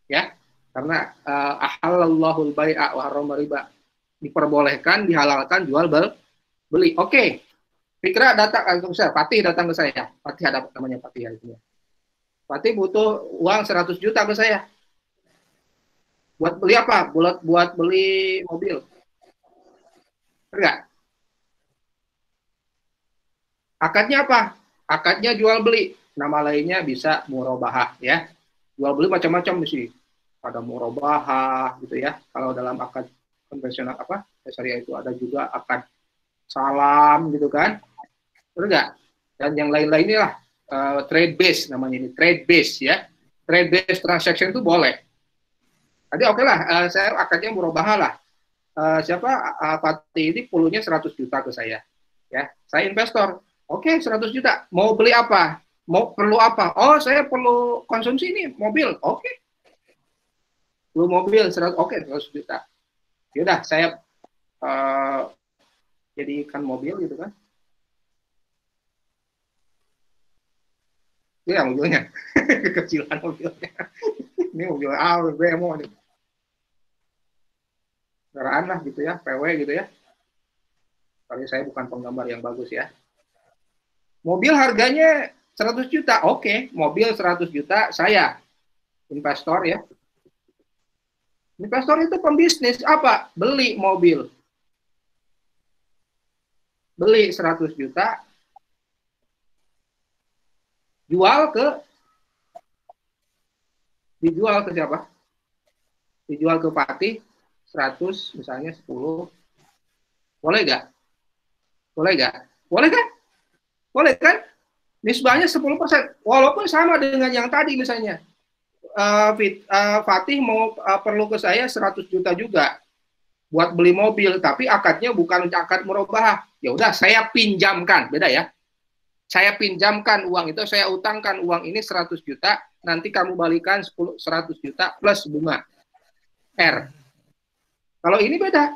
A: Ya. Karena ahallallahu al-bai'a wa harramar riba. Diperbolehkan, dihalalkan jual beli. Oke. Fikra datang ke saya, Fatih datang ke saya. Fatih ada namanya Fatih ya. Fatih butuh uang 100 juta ke saya. Buat beli apa? Buat beli mobil. Enggak? Akadnya apa? Akadnya jual beli. Nama lainnya bisa murabahah ya. Jual beli macam-macam sih. Ada murabahah gitu ya. Kalau dalam akad konvensional syariah itu ada juga akad salam gitu kan. Enggak? Dan yang lain-lainnya lah, trade base namanya ini, trade base ya. Trade base transaction itu boleh. Tadi oke lah, saya akadnya murabahah lah. Fatih ini puluhnya 100 juta ke saya. Ya, saya investor. Oke, 100 juta. Mau beli apa? Perlu apa? Oh, saya perlu konsumsi ini, mobil. Oke. Perlu mobil 100, oke, 100 juta. Yaudah, saya jadikan mobil gitu kan. Ini mobilnya, kekecilan mobilnya. Ini mobil A, BMW nih. Kendaraan lah gitu ya, PW gitu ya. Tapi saya bukan penggambar yang bagus ya. Mobil harganya 100 juta, oke. Mobil 100 juta, saya investor ya. Investor itu pembisnis, apa? Beli mobil. Beli 100 juta, dijual ke siapa? Dijual ke Fatih 100 misalnya 10. Boleh nggak? Boleh nggak? Boleh kan? Boleh kan? Nisbahnya 10%. Walaupun sama dengan yang tadi misalnya. Fatih mau perlu ke saya 100 juta juga buat beli mobil, tapi akadnya bukan akad murabahah. Ya udah, saya pinjamkan, beda ya. Saya pinjamkan uang itu, saya utangkan uang ini 100 juta, nanti kamu balikan 100 juta plus bunga. R. Kalau ini beda.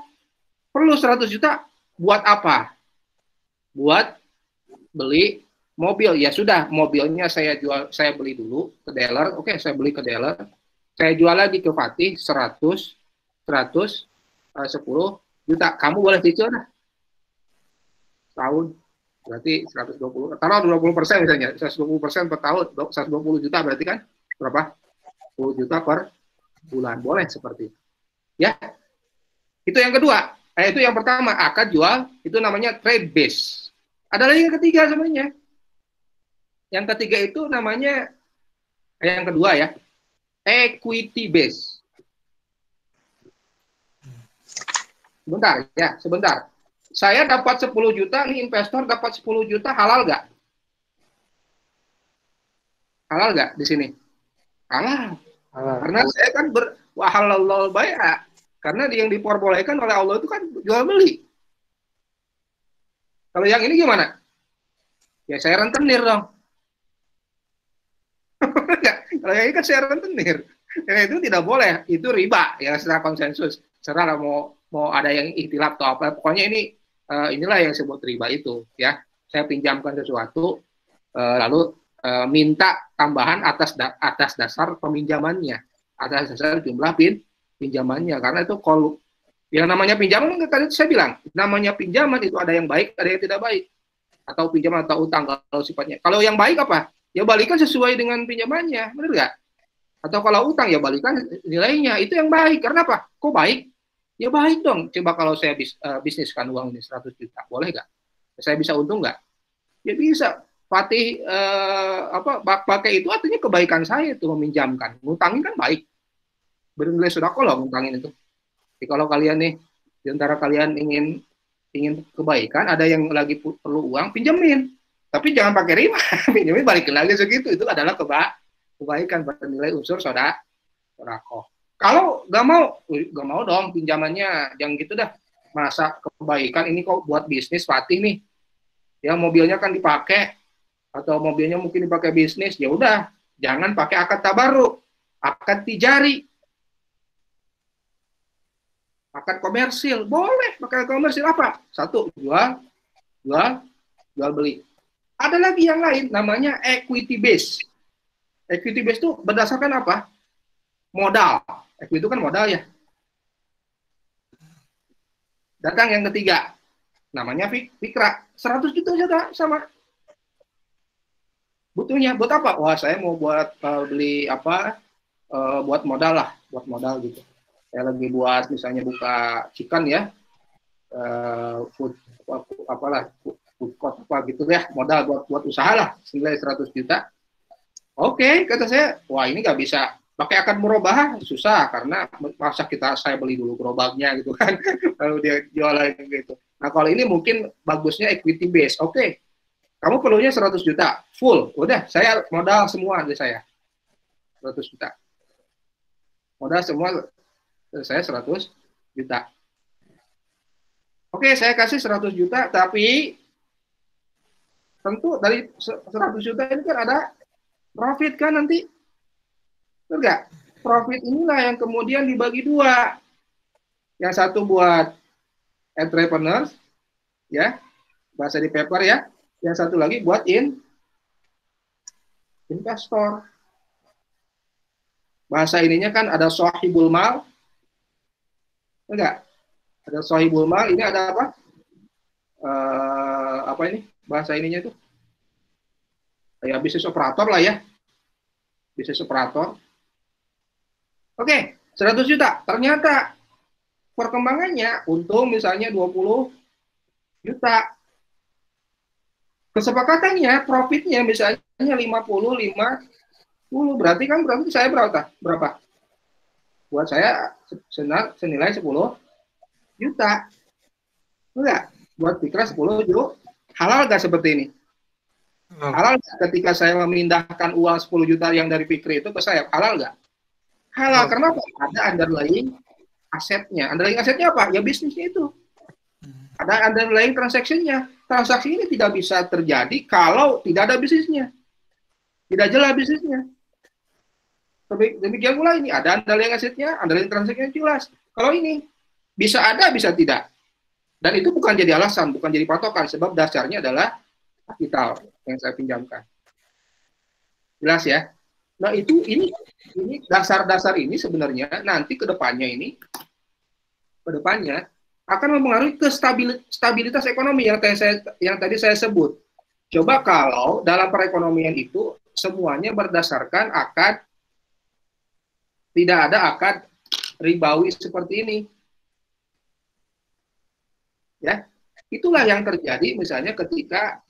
A: Perlu 100 juta buat apa? Buat beli mobil. Ya sudah, mobilnya saya jual, saya beli dulu ke dealer. Oke, saya beli ke dealer. Saya jual lagi ke Fatih 10 juta. Kamu boleh cicil dah. Tahun. Berarti 120, taruh 20% misalnya, 120% per tahun, 120 juta berarti kan berapa? 10 juta per bulan, boleh seperti itu. Ya, itu yang kedua. Itu yang pertama, akad jual, itu namanya trade base. Ada lagi yang ketiga sebenarnya. Yang ketiga itu namanya, yang kedua ya, equity base. Sebentar ya, sebentar. Saya dapat 10 juta, nih investor dapat 10 juta, halal nggak? Halal nggak di sini? Halal. Karena saya kan wahalalul bai'a. Karena yang diperbolehkan oleh Allah itu kan jual beli. Kalau yang ini gimana? Ya saya rentenir dong. Kalau yang ini kan saya rentenir. Ya, itu tidak boleh, itu riba ya secara konsensus. Secara mau ada yang ikhtilaf atau apa, pokoknya inilah yang disebut riba itu ya. Saya pinjamkan sesuatu lalu minta tambahan atas dasar peminjamannya, atas dasar jumlah pinjamannya. Karena itu kalau yang namanya pinjaman tadi saya bilang, namanya pinjaman itu ada yang baik, ada yang tidak baik. Atau pinjaman atau utang kalau sifatnya. Kalau yang baik apa? Ya balikan sesuai dengan pinjamannya, benar nggak? Atau kalau utang ya balikan nilainya, itu yang baik. Karena apa? Kok baik? Ya baik dong. Coba kalau saya bisniskan uang ini 100 juta, boleh nggak? Saya bisa untung nggak? Ya bisa. Fatih pakai itu artinya kebaikan saya itu meminjamkan. Ngutangin kan baik. Bernilai sedekah loh ngutangin itu. Jadi kalau kalian nih, di antara kalian ingin kebaikan, ada yang lagi perlu uang, pinjemin. Tapi jangan pakai riba. Pinjemin balikin lagi segitu. Itu adalah kebaikan bernilai unsur sedekah. Kalau nggak mau dong pinjamannya, jangan gitu dah. Masa kebaikan ini kok buat bisnis Fatih nih, ya mobilnya kan dipakai atau mobilnya mungkin dipakai bisnis, ya udah jangan pakai akad tabarruk, akad tijari, akad komersil boleh pakai komersil apa? Satu jual beli. Ada lagi yang lain namanya equity base. Equity base itu berdasarkan apa? Modal. Equity itu kan modal ya. Datang yang ketiga, namanya fikra. 100 juta saja sama. Butuhnya buat apa? Wah, saya mau buat beli apa? Buat modal lah, buat modal gitu. Saya lagi buat misalnya buka chicken ya, food court apa gitu ya, modal buat usaha lah, senilai 100 juta. Oke, kata saya, wah ini nggak bisa pakai akad murabahah, susah karena masa saya beli dulu gerobaknya gitu kan, lalu dia jual lagi gitu. Nah kalau ini mungkin bagusnya equity base. Oke, kamu perlunya 100 juta full, udah saya modal semua dari saya 100 juta, modal semua saya 100 juta. Oke, saya kasih 100 juta, tapi tentu dari 100 juta ini kan ada profit kan nanti. Betul nggak? Profit inilah yang kemudian dibagi dua. Yang satu buat entrepreneurs, ya, bahasa di paper ya. Yang satu lagi buat investor. Bahasa ininya kan ada sahibul mal. Enggak? Ada sahibul mal, ini ada apa? Apa ini? Bahasa ininya itu? Kayak bisnis operator lah ya. Bisnis operator. Oke, 100 juta. Ternyata perkembangannya untung misalnya 20 juta. Kesepakatannya, profitnya misalnya 50. Berarti saya berapa? Buat saya senilai 10 juta. Enggak? Buat Fikra 10 juta. Halal nggak seperti ini? Halal nggak ketika saya memindahkan uang 10 juta yang dari Fikri itu ke saya? Halal nggak? Halal. Karena apa? Ada underlying asetnya. Underlying asetnya apa? Ya bisnisnya itu. Ada underlying transaksinya. Transaksi ini tidak bisa terjadi kalau tidak ada bisnisnya. Tidak jelas bisnisnya. Demikian pula ini, ada underlying asetnya, underlying transaksinya jelas. Kalau ini bisa ada, bisa tidak. Dan itu bukan jadi alasan, bukan jadi patokan, sebab dasarnya adalah kapital yang saya pinjamkan. Jelas ya? Nah ini dasar-dasar ini sebenarnya nanti ke depannya akan mempengaruhi ke stabilitas ekonomi yang tadi saya sebut. Coba kalau dalam perekonomian itu semuanya berdasarkan akad, tidak ada akad ribawi seperti ini. Ya, itulah yang terjadi misalnya ketika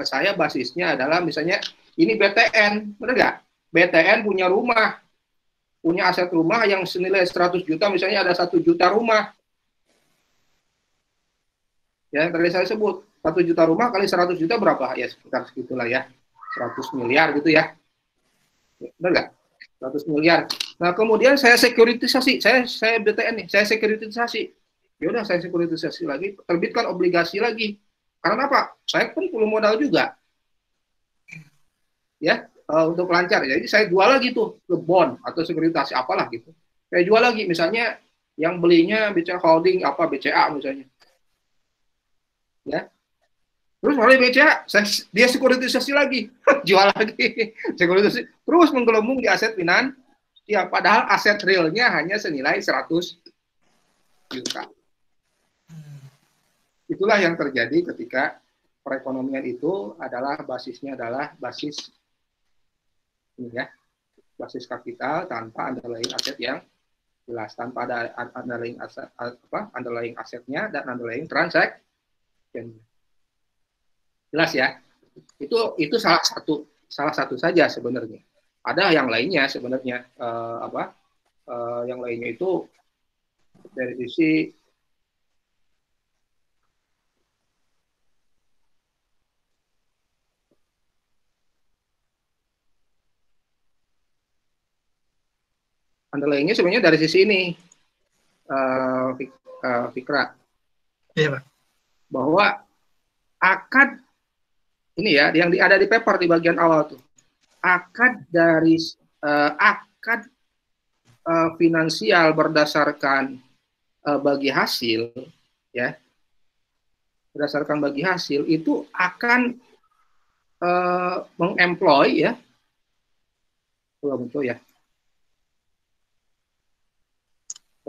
A: saya basisnya adalah misalnya ini BTN, benar nggak? BTN punya rumah, punya aset rumah yang senilai 100 juta, misalnya ada 1 juta rumah. Ya, tadi saya sebut 1 juta rumah kali 100 juta berapa? Ya sekitar segitulah ya, 100 miliar gitu ya. Benar nggak? 100 miliar. Nah, kemudian saya sekuritisasi, saya BTN nih, saya sekuritisasi. Ya udah saya sekuritisasi lagi, terbitkan obligasi lagi. Karena apa? Saya pun perlu modal juga. Ya, untuk lancar. Jadi saya jual lagi tuh ke bond atau sekuritisasi apalah gitu. Saya jual lagi misalnya yang belinya BCA Holding apa BCA misalnya. Ya. Terus oleh BCA dia sekuritisasi lagi, jual lagi, sekuritisasi. Terus menggelembung di aset finansial. Ya, padahal aset realnya hanya senilai 100 juta. Itulah yang terjadi ketika perekonomian itu basisnya adalah basis ini ya, basis kapital tanpa underlying aset yang jelas, tanpa ada underlying aset underlying asetnya dan underlying transaction. Jelas ya? Itu salah satu saja sebenarnya. Ada yang lainnya sebenarnya yang lainnya itu dari sisi underlying-nya sebenarnya dari sisi ini Fikra.
C: Iya, Pak.
A: Bahwa akad ini ya yang ada di paper di bagian awal tuh. Akad dari finansial berdasarkan bagi hasil ya, berdasarkan bagi hasil itu akan mengemploy ya, belum muncul ya,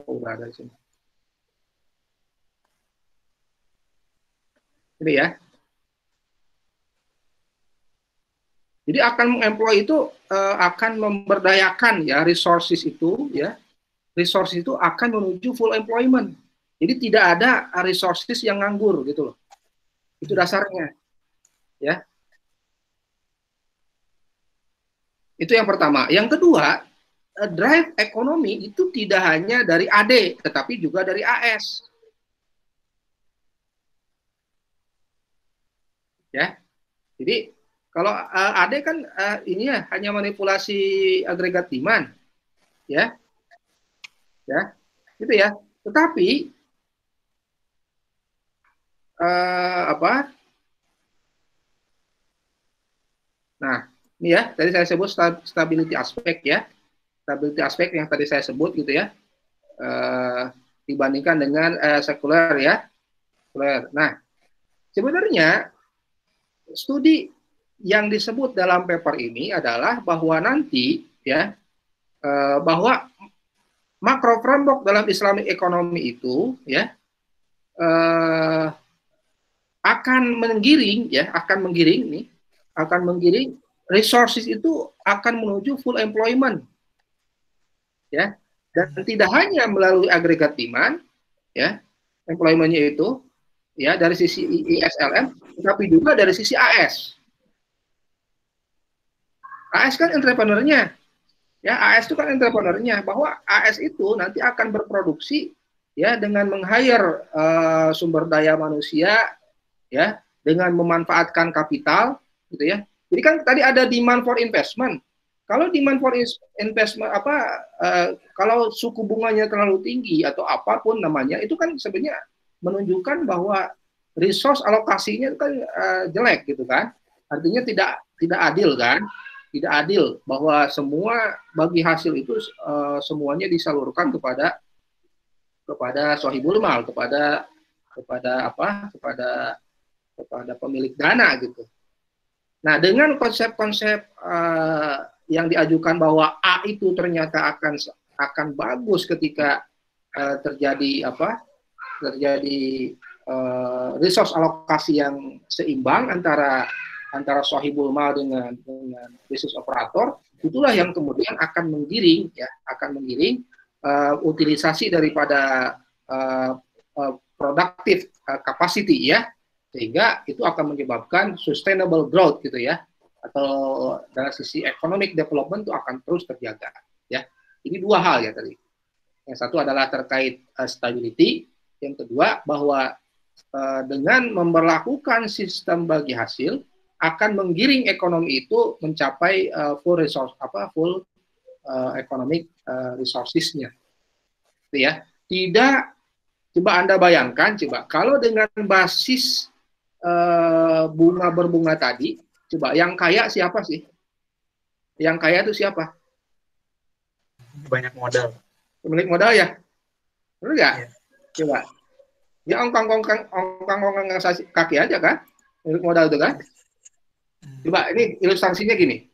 A: udah ada di sini ini ya. Jadi akan mengemploy itu akan memberdayakan ya resources itu ya. Resources itu akan menuju full employment. Jadi tidak ada resources yang nganggur gitu loh. Itu dasarnya. Ya. Itu yang pertama. Yang kedua, drive ekonomi itu tidak hanya dari AD tetapi juga dari AS. Ya. Jadi kalau AD kan ini ya hanya manipulasi agregat demand, ya, gitu ya. Tetapi nah, ini ya tadi saya sebut stability aspek ya, stability aspek yang tadi saya sebut gitu ya, dibandingkan dengan sekuler ya, sekuler. Nah, sebenarnya studi yang disebut dalam paper ini adalah bahwa nanti ya bahwa makro framework dalam Islamic economy itu ya akan menggiring resources itu akan menuju full employment ya, dan tidak hanya melalui agregat demand ya employmentnya itu ya dari sisi ISLM tapi juga dari sisi AS. AS kan entrepreneurnya, ya AS itu kan entrepreneurnya, bahwa AS itu nanti akan berproduksi ya dengan meng-hire sumber daya manusia, ya dengan memanfaatkan kapital, gitu ya, Jadi kan tadi ada demand for investment. Kalau demand for investment kalau suku bunganya terlalu tinggi atau apapun namanya, itu kan sebenarnya menunjukkan bahwa resource alokasinya kan jelek gitu kan. Artinya tidak adil kan. Tidak adil bahwa semua bagi hasil itu semuanya disalurkan kepada sohibul mal, kepada pemilik dana gitu. Nah, dengan konsep-konsep yang diajukan bahwa A itu ternyata akan bagus ketika terjadi resource alokasi yang seimbang antara sohibul mal dengan business operator, itulah yang kemudian akan menggiring utilisasi daripada productive capacity ya, sehingga itu akan menyebabkan sustainable growth gitu ya, atau dari sisi economic development itu akan terus terjaga ya. Ini dua hal ya tadi. Yang satu adalah terkait stability, yang kedua bahwa dengan memberlakukan sistem bagi hasil akan menggiring ekonomi itu mencapai full economic resources-nya. Gitu ya. Tidak, coba Anda bayangkan kalau dengan basis bunga berbunga tadi, coba yang kaya siapa sih? Yang kaya itu siapa?
C: Banyak modal.
A: Pemilik modal ya? Benar nggak?
C: Iya.
A: Coba. Ya ongkang kaki aja kan? Pemilik modal itu kan? Coba ini ilustrasinya gini.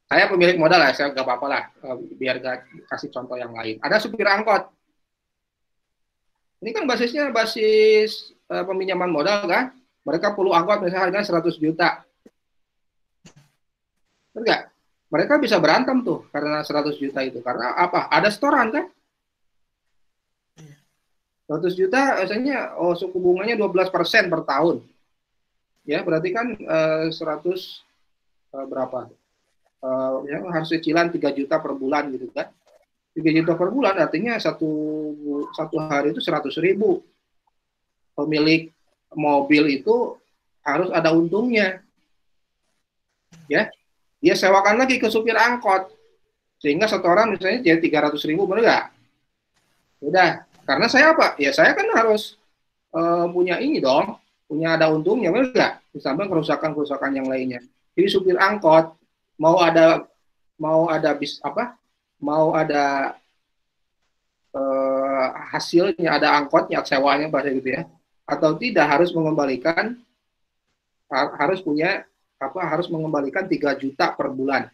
A: Saya pemilik modal lah, saya nggak apa-apa lah, biar gak kasih contoh yang lain. Ada supir angkot. Ini kan basisnya basis peminjaman modal kan? Mereka perlu angkot misalnya harganya 100 juta. Benar nggak? Mereka bisa berantem tuh karena 100 juta itu. Karena apa? Ada setoran kan? 100 juta biasanya suku bunganya 12% per tahun. Ya, berarti kan 100 berapa? Ya, harus cicilan 3 juta per bulan gitu kan. 3 juta per bulan artinya satu hari itu 100.000. Pemilik mobil itu harus ada untungnya. Ya. Dia sewakan lagi ke supir angkot. Sehingga setoran misalnya jadi 300.000, benar nggak? Udah. Karena saya apa? Ya saya kan harus punya ini dong. Punya ada untungnya, benar nggak? Misalnya kerusakan yang lainnya. Jadi supir angkot mau ada hasilnya, ada angkotnya, sewanya bahasa gitu ya, atau tidak harus mengembalikan 3 juta per bulan.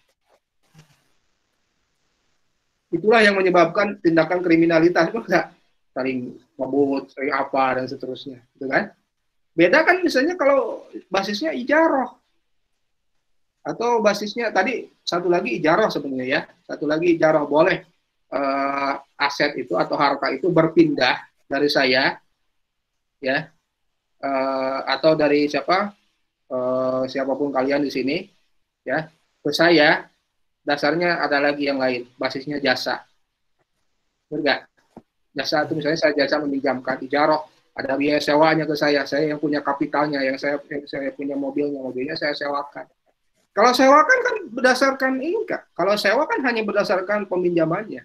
A: Itulah yang menyebabkan tindakan kriminalitas, enggak? Saling ngebut, saling apa dan seterusnya, gitu kan? Beda kan misalnya kalau basisnya ijaroh. Atau basisnya tadi satu lagi ijaroh sebenarnya ya. Satu lagi ijaroh boleh aset itu atau harta itu berpindah dari saya ya. Atau dari siapapun kalian di sini ya, ke saya. Dasarnya ada lagi yang lain, basisnya jasa. Benar nggak? Jasa itu misalnya saya jasa meminjamkan ijaroh. Ada biaya sewanya ke saya yang punya kapitalnya, yang saya punya mobilnya saya sewakan. Kalau sewakan kan berdasarkan ini Kak. Kalau sewa kan hanya berdasarkan peminjamannya.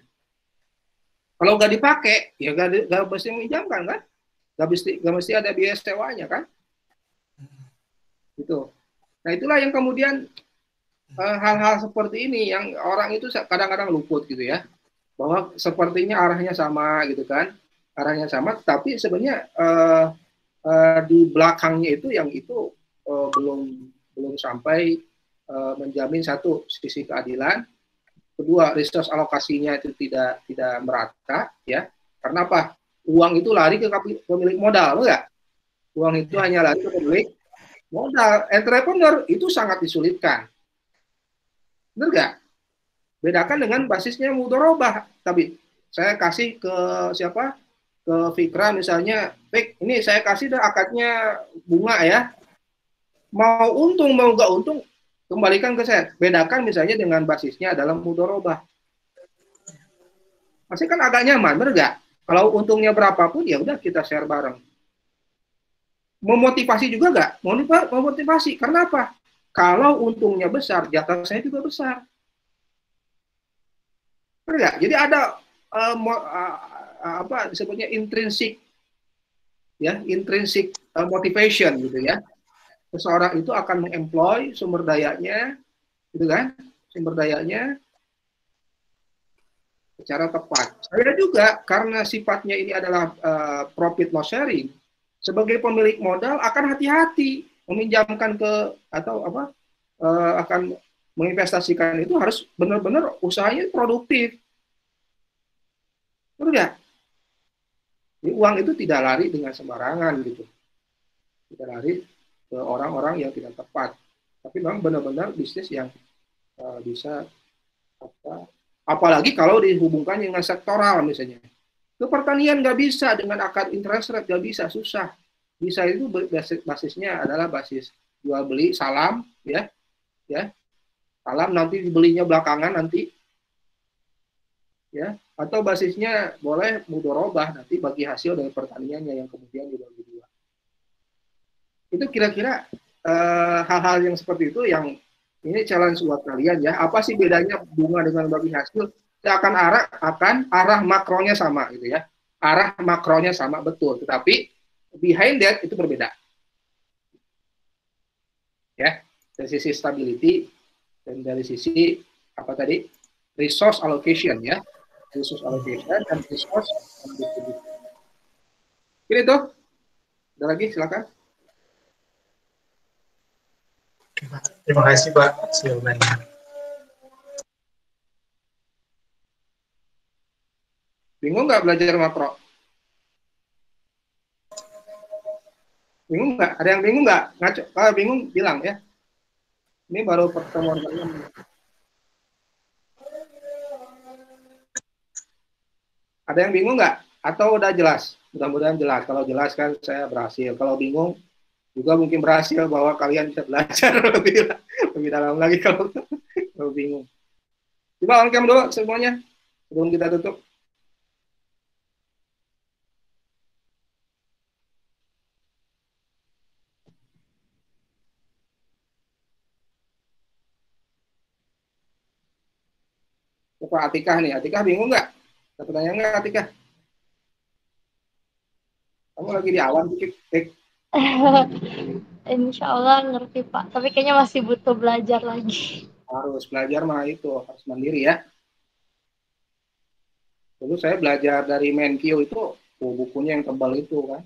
A: Kalau nggak dipakai, ya nggak mesti meminjamkan kan? Nggak mesti ada biaya sewanya kan? Gitu. Nah itulah yang kemudian hal-hal seperti ini yang orang itu kadang-kadang luput gitu ya. Bahwa sepertinya arahnya sama gitu kan. Arahnya sama, tapi sebenarnya di belakangnya itu yang itu belum sampai menjamin satu sisi keadilan, kedua resource alokasinya itu tidak merata ya. Karena apa? Uang itu lari ke pemilik modal, enggak? Uang itu hanya lari ke pemilik modal. Entrepreneur itu sangat disulitkan. Benar nggak? Bedakan dengan basisnya mudharabah. Tapi saya kasih ke siapa? Ke Fikra misalnya, Fik, ini saya kasih akadnya bunga ya. Mau untung mau nggak untung, kembalikan ke saya. Bedakan misalnya dengan basisnya dalam mudharabah. Masih kan agak nyaman, benar nggak? Kalau untungnya berapapun ya udah kita share bareng. Memotivasi juga nggak? Memotivasi. Karena apa? Kalau untungnya besar, jatah saya juga besar. Enggak? Jadi ada apa disebutnya intrinsic, ya, intrinsic motivation gitu ya. Seseorang itu akan mengemploy sumber dayanya, gitu kan? Sumber dayanya secara tepat. Saya juga karena sifatnya ini adalah profit loss sharing, sebagai pemilik modal akan hati-hati meminjamkan ke atau apa akan menginvestasikan itu harus benar-benar usahanya produktif. Betul nggak? Jadi uang itu tidak lari dengan sembarangan gitu, tidak lari ke orang-orang yang tidak tepat. Tapi memang benar-benar bisnis yang bisa apa, apalagi kalau dihubungkan dengan sektoral misalnya. Ke pertanian nggak bisa dengan akar interest rate, nggak bisa, susah. Bisa itu basisnya adalah basis jual beli salam, ya, salam nanti dibelinya belakangan nanti, ya, atau basisnya boleh mudorobah nanti bagi hasil dari pertaniannya yang kemudian dibagi dua. Itu kira-kira hal-hal yang seperti itu yang ini challenge buat kalian ya. Apa sih bedanya bunga dengan bagi hasil? Saya akan arah makronya sama gitu ya. Arah makronya sama betul, tetapi behind that itu berbeda. Ya, dari sisi stability dan dari sisi apa tadi? Resource allocation ya. Resource allocation dan resource distribution. Ini tuh. Ada lagi silakan.
C: Terima kasih Pak jawabannya.
A: Bingung nggak belajar makro? Bingung nggak? Ada yang bingung nggak? Ngaco? Kalau bingung bilang ya. Ini baru pertemuan kalian. Ada yang bingung nggak? Atau udah jelas? Mudah-mudahan jelas. Kalau jelas kan saya berhasil. Kalau bingung juga mungkin berhasil bahwa kalian bisa belajar lebih dalam lagi kalau bingung. Coba on cam dulu semuanya sebelum kita tutup. Coba Atikah nih, Atikah bingung nggak? Ada pertanyaan nggak Atikah? Kamu lagi di awan dikit.
E: Insya Allah ngerti Pak, tapi kayaknya masih butuh belajar lagi.
A: Harus belajar mah itu, harus mandiri ya. Dulu saya belajar dari Menkyu itu, bukunya yang tebal itu kan.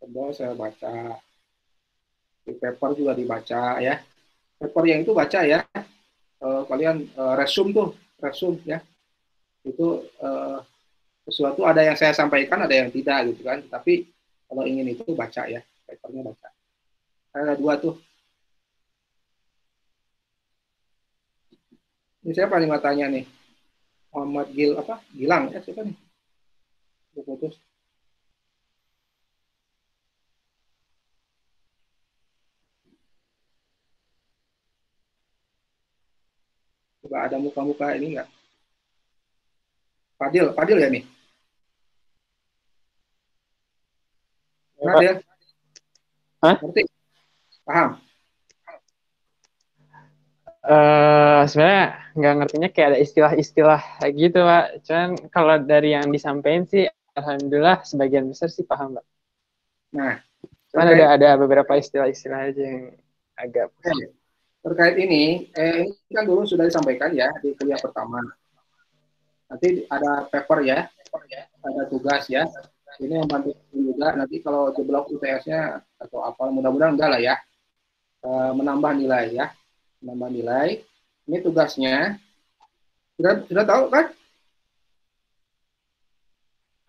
A: Tebal saya baca. Di paper juga dibaca ya. Paper yang itu baca ya. Kalian resume tuh, resume ya. Itu sesuatu ada yang saya sampaikan, ada yang tidak gitu kan. Tapi kalau ingin itu baca ya, papernya baca. Ada dua tuh. Ini siapa nih matanya nih? Muhammad Gilang ya siapa nih? Putus. Coba ada muka-muka ini enggak? Fadil ya nih? Nah, dia.
B: Hah?
A: Ngerti? Paham?
B: Sebenarnya nggak ngertinya kayak ada istilah-istilah gitu Pak. Cuman kalau dari yang disampaikan sih, alhamdulillah sebagian besar sih paham Pak.
A: Nah,
B: cuman ada beberapa istilah-istilah aja yang agak pusing.
A: Terkait ini kan dulu sudah disampaikan ya di kuliah pertama. Nanti ada paper ya, ada tugas ya. Ini yang bantu juga nanti kalau jeblok UTS-nya atau apa, mudah-mudahan enggak lah ya. Menambah nilai ya. Menambah nilai. Ini tugasnya. Sudah tahu kan?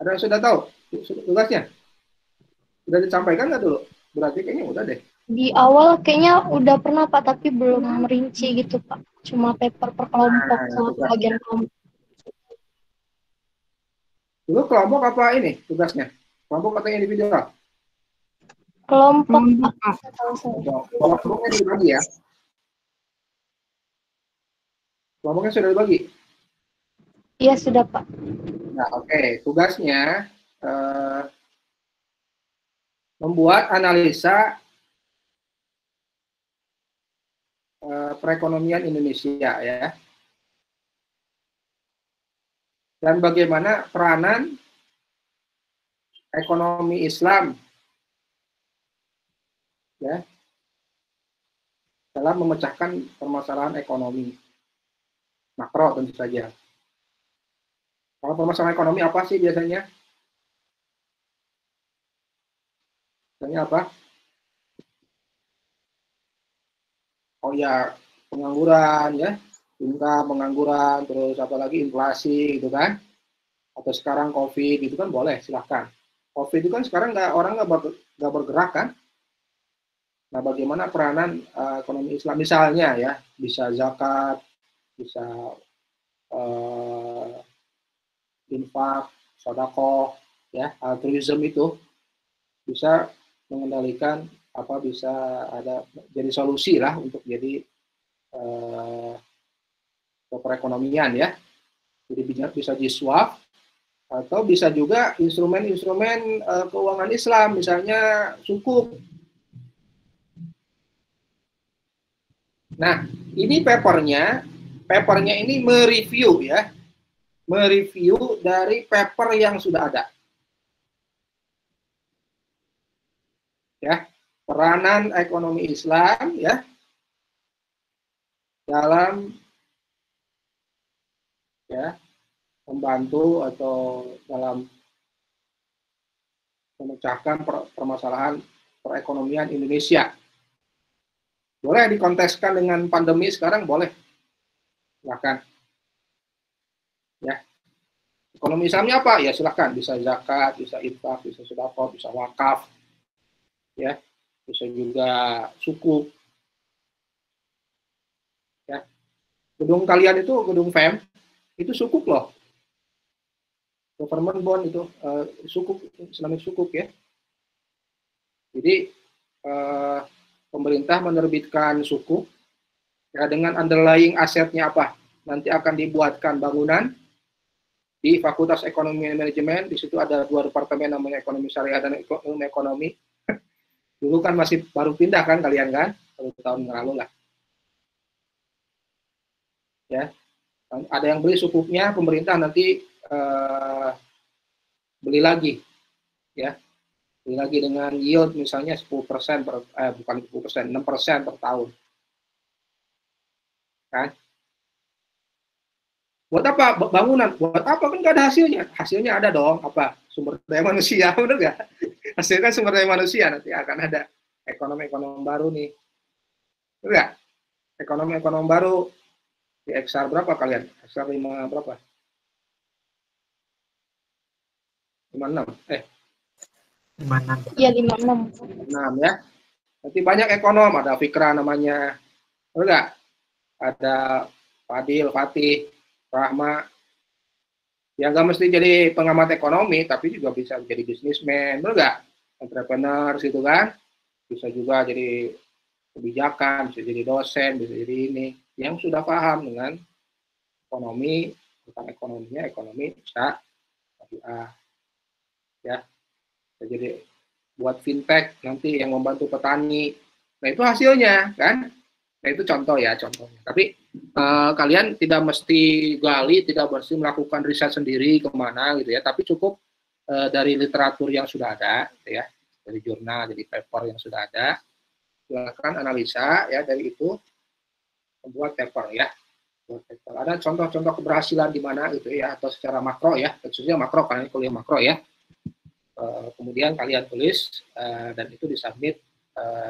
A: Ada yang sudah tahu tugasnya? Sudah disampaikan nggak dulu? Berarti kayaknya udah deh.
E: Di awal kayaknya udah pernah Pak, tapi belum merinci gitu Pak. Cuma paper per kelompok sama bagian kelompok.
A: Dulu kelompok apa ini tugasnya? Kelompok atau individual?
E: Kelompok Pak.
A: Kelompoknya dibagi ya? Kelompoknya sudah dibagi?
E: Iya sudah Pak.
A: Nah oke. Tugasnya membuat analisa perekonomian Indonesia ya, dan bagaimana peranan ekonomi Islam ya dalam memecahkan permasalahan ekonomi makro tentu saja. Kalau permasalahan ekonomi apa sih biasanya? Biasanya apa? Oh ya, pengangguran ya, tingkat pengangguran, terus apalagi inflasi gitu kan, atau sekarang COVID itu kan boleh, silahkan. COVID itu kan sekarang orang nggak bergerak kan. Nah, bagaimana peranan ekonomi Islam misalnya ya, bisa zakat, bisa infak, sedekah, ya, altruism itu bisa mengendalikan bisa ada jadi solusi lah untuk jadi perekonomian ya. Jadi bisa di swap atau bisa juga instrumen-instrumen keuangan Islam, misalnya sukuk. Nah, ini papernya ini mereview ya, mereview dari paper yang sudah ada. Ya, peranan ekonomi Islam ya dalam ya membantu atau dalam memecahkan permasalahan perekonomian Indonesia. Boleh dikonteskan dengan pandemi sekarang, boleh. Silakan. Ya. Ekonomi Islamnya apa? Ya silakan, bisa zakat, bisa infak, bisa sedekah, bisa wakaf. Ya. Bisa juga sukuk. Ya. Gedung kalian itu, gedung FEM, itu sukuk loh. Government bond itu sukuk, Islamic sukuk ya. Jadi pemerintah menerbitkan sukuk ya dengan underlying asetnya apa? Nanti akan dibuatkan bangunan di Fakultas Ekonomi dan Manajemen. Di situ ada 2 departemen, namanya Ekonomi Syariah dan Ekonomi. Dulu kan masih baru pindah kan kalian kan? 1 tahun yang lalu lah. Ya. Ada yang beli sukuknya, pemerintah nanti beli lagi. Ya. Beli lagi dengan yield misalnya 10% bukan 10%, 6% per tahun. Kan? Buat apa bangunan? Buat apa kan nggak ada hasilnya? Hasilnya ada dong, apa? Sumber daya manusia, benar nggak? Hasilnya kan sumber daya manusia, nanti akan ada ekonomi baru nih. Benar nggak? Ekonomi baru di XR berapa kalian? XR 5 berapa? 56.
C: 56.
E: Iya 56.
A: 6 ya. Nanti banyak ekonom, ada Fikra namanya. Benar nggak? Ada Fadil, Fatih, Rahma. Ya nggak mesti jadi pengamat ekonomi, tapi juga bisa jadi bisnismen, benar nggak? Entrepreneur gitu kan? Bisa juga jadi kebijakan, bisa jadi dosen, bisa jadi ini. Yang sudah paham dengan ekonomi, tentang ekonominya, ekonomi syariah. Ya, jadi buat fintech nanti yang membantu petani. Nah itu hasilnya kan? Nah itu contoh ya, contohnya. Tapi kalian tidak mesti gali, tidak mesti melakukan riset sendiri kemana gitu ya. Tapi cukup dari literatur yang sudah ada, gitu ya, dari jurnal, dari paper yang sudah ada. Silakan analisa ya dari itu, membuat paper ya. Ada contoh-contoh keberhasilan di mana gitu ya, atau secara makro ya, khususnya makro karena ini kuliah makro ya. Kemudian kalian tulis dan itu disubmit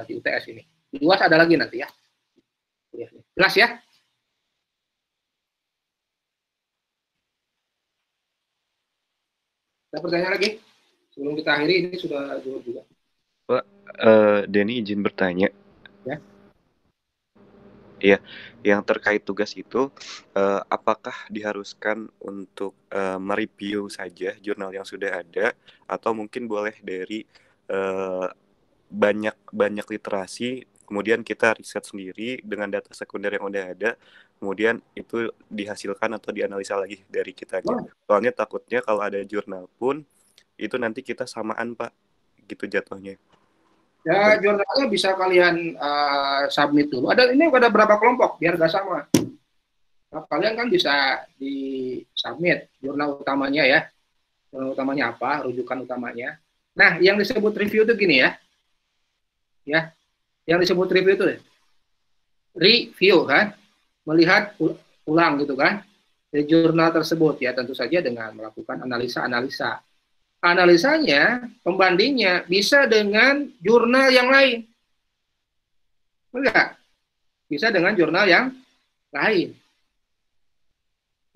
A: di UTS ini. Di UAS ada lagi nanti ya. Jelas ya? Ada pertanyaan lagi? Sebelum kita akhiri, ini sudah juga.
F: Pak, Denny izin bertanya.
A: Ya.
F: Iya, yang terkait tugas itu, apakah diharuskan untuk mereview saja jurnal yang sudah ada, atau mungkin boleh dari banyak literasi, kemudian kita riset sendiri dengan data sekunder yang udah ada, kemudian itu dihasilkan atau dianalisa lagi dari kitanya. Soalnya takutnya kalau ada jurnal pun, itu nanti kita samaan Pak, gitu jatuhnya.
A: Ya, jurnalnya bisa kalian submit dulu. Ini ada berapa kelompok biar nggak sama. Nah, kalian kan bisa di submit jurnal utamanya ya. Jurnal utamanya apa, rujukan utamanya. Nah, yang disebut review itu gini ya. Ya, yang disebut review itu review kan, melihat ulang gitu kan di jurnal tersebut ya, tentu saja dengan melakukan analisa-analisa. Analisanya, pembandingnya bisa dengan jurnal yang lain. Enggak? Bisa dengan jurnal yang lain.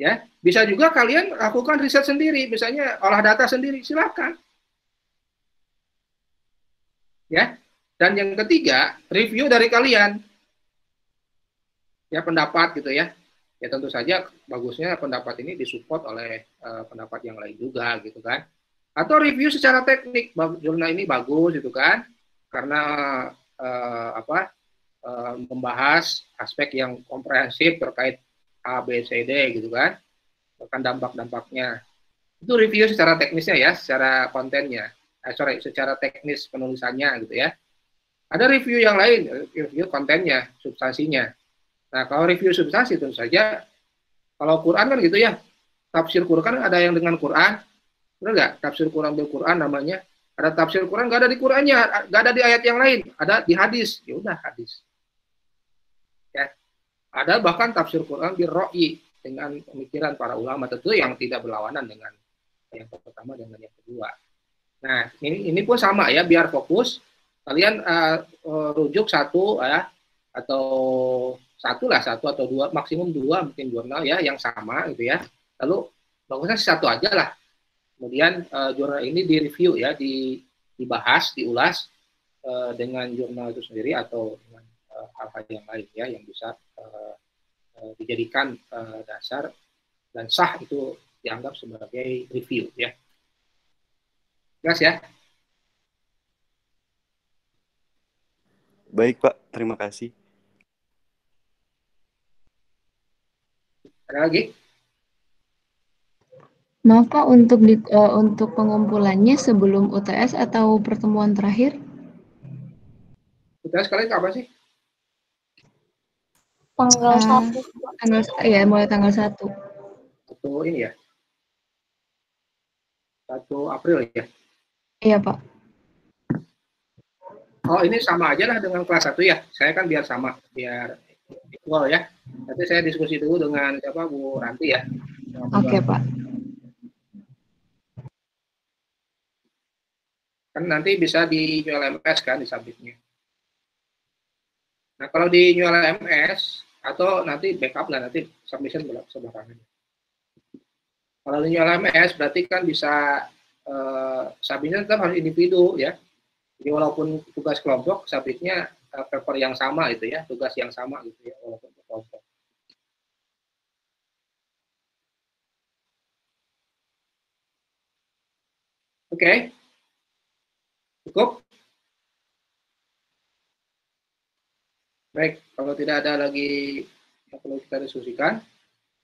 A: Ya, bisa juga kalian lakukan riset sendiri, misalnya olah data sendiri, silakan. Ya. Dan yang ketiga, review dari kalian. Ya, pendapat gitu ya. Ya tentu saja bagusnya pendapat ini disupport oleh pendapat yang lain juga gitu kan. Atau review secara teknik, jurnal ini bagus gitu kan. Karena membahas aspek yang komprehensif terkait A, B, C, D gitu kan. Bahkan dampak-dampaknya. Itu review secara teknisnya ya, secara kontennya. Secara teknis penulisannya gitu ya. Ada review yang lain, review kontennya, substansinya. Nah, kalau review substansi tentu saja, kalau Quran kan gitu ya, tafsir Quran ada yang dengan Quran, benar nggak? Tafsir Quran bil Quran namanya. Ada tafsir Quran nggak ada di Qurannya, nggak ada di ayat yang lain, ada di hadis. Ya udah hadis. Ya, ada bahkan tafsir Quran bil Ra'i dengan pemikiran para ulama tentu yang tidak berlawanan dengan yang pertama dengan yang kedua. Nah, ini pun sama ya, biar fokus. Kalian rujuk satu ya, atau satu atau dua, maksimum dua mungkin jurnal ya yang sama gitu ya. Lalu bagusnya satu aja lah. Kemudian jurnal ini direview ya, dibahas, diulas dengan jurnal itu sendiri atau dengan hal-hal yang lain ya yang bisa dijadikan dasar dan sah itu dianggap sebagai review ya. Jelas ya?
F: Baik Pak, terima kasih.
A: Ada lagi?
G: Maaf Pak, untuk pengumpulannya sebelum UTS atau pertemuan terakhir?
A: UTS kalian kapan sih?
E: Tanggal 1.
G: Ya, mulai tanggal 1.
A: Itu ini ya? 1 April ya?
G: Iya Pak.
A: Oh, ini sama aja lah dengan kelas 1 ya. Saya kan biar sama, biar equal ya. Nanti saya diskusi dulu dengan siapa Bu Ranti ya.
G: Oke, Pak.
A: Kan nanti bisa di New LMS kan di submitnya. Nah, kalau di New LMS atau nanti backup lah, nanti submission sebelakangan. Kalau di New LMS berarti kan bisa submission tetap harus individu ya. Jadi walaupun tugas kelompok, submitnya paper yang sama gitu ya, tugas yang sama gitu ya, walaupun kelompok. Oke. Cukup? Baik, kalau tidak ada lagi yang perlu kita diskusikan,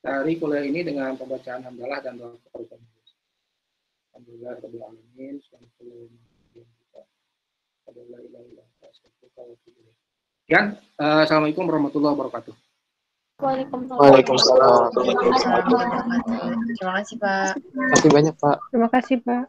A: dari kuliah ini dengan pembacaan hamdalah dan doa kepada Alhamdulillah rabbil alamin, sekian, assalamualaikum warahmatullahi wabarakatuh.
E: Waalaikumsalam.
G: Terima kasih Pak.
B: Terima kasih banyak Pak.
G: Terima kasih Pak.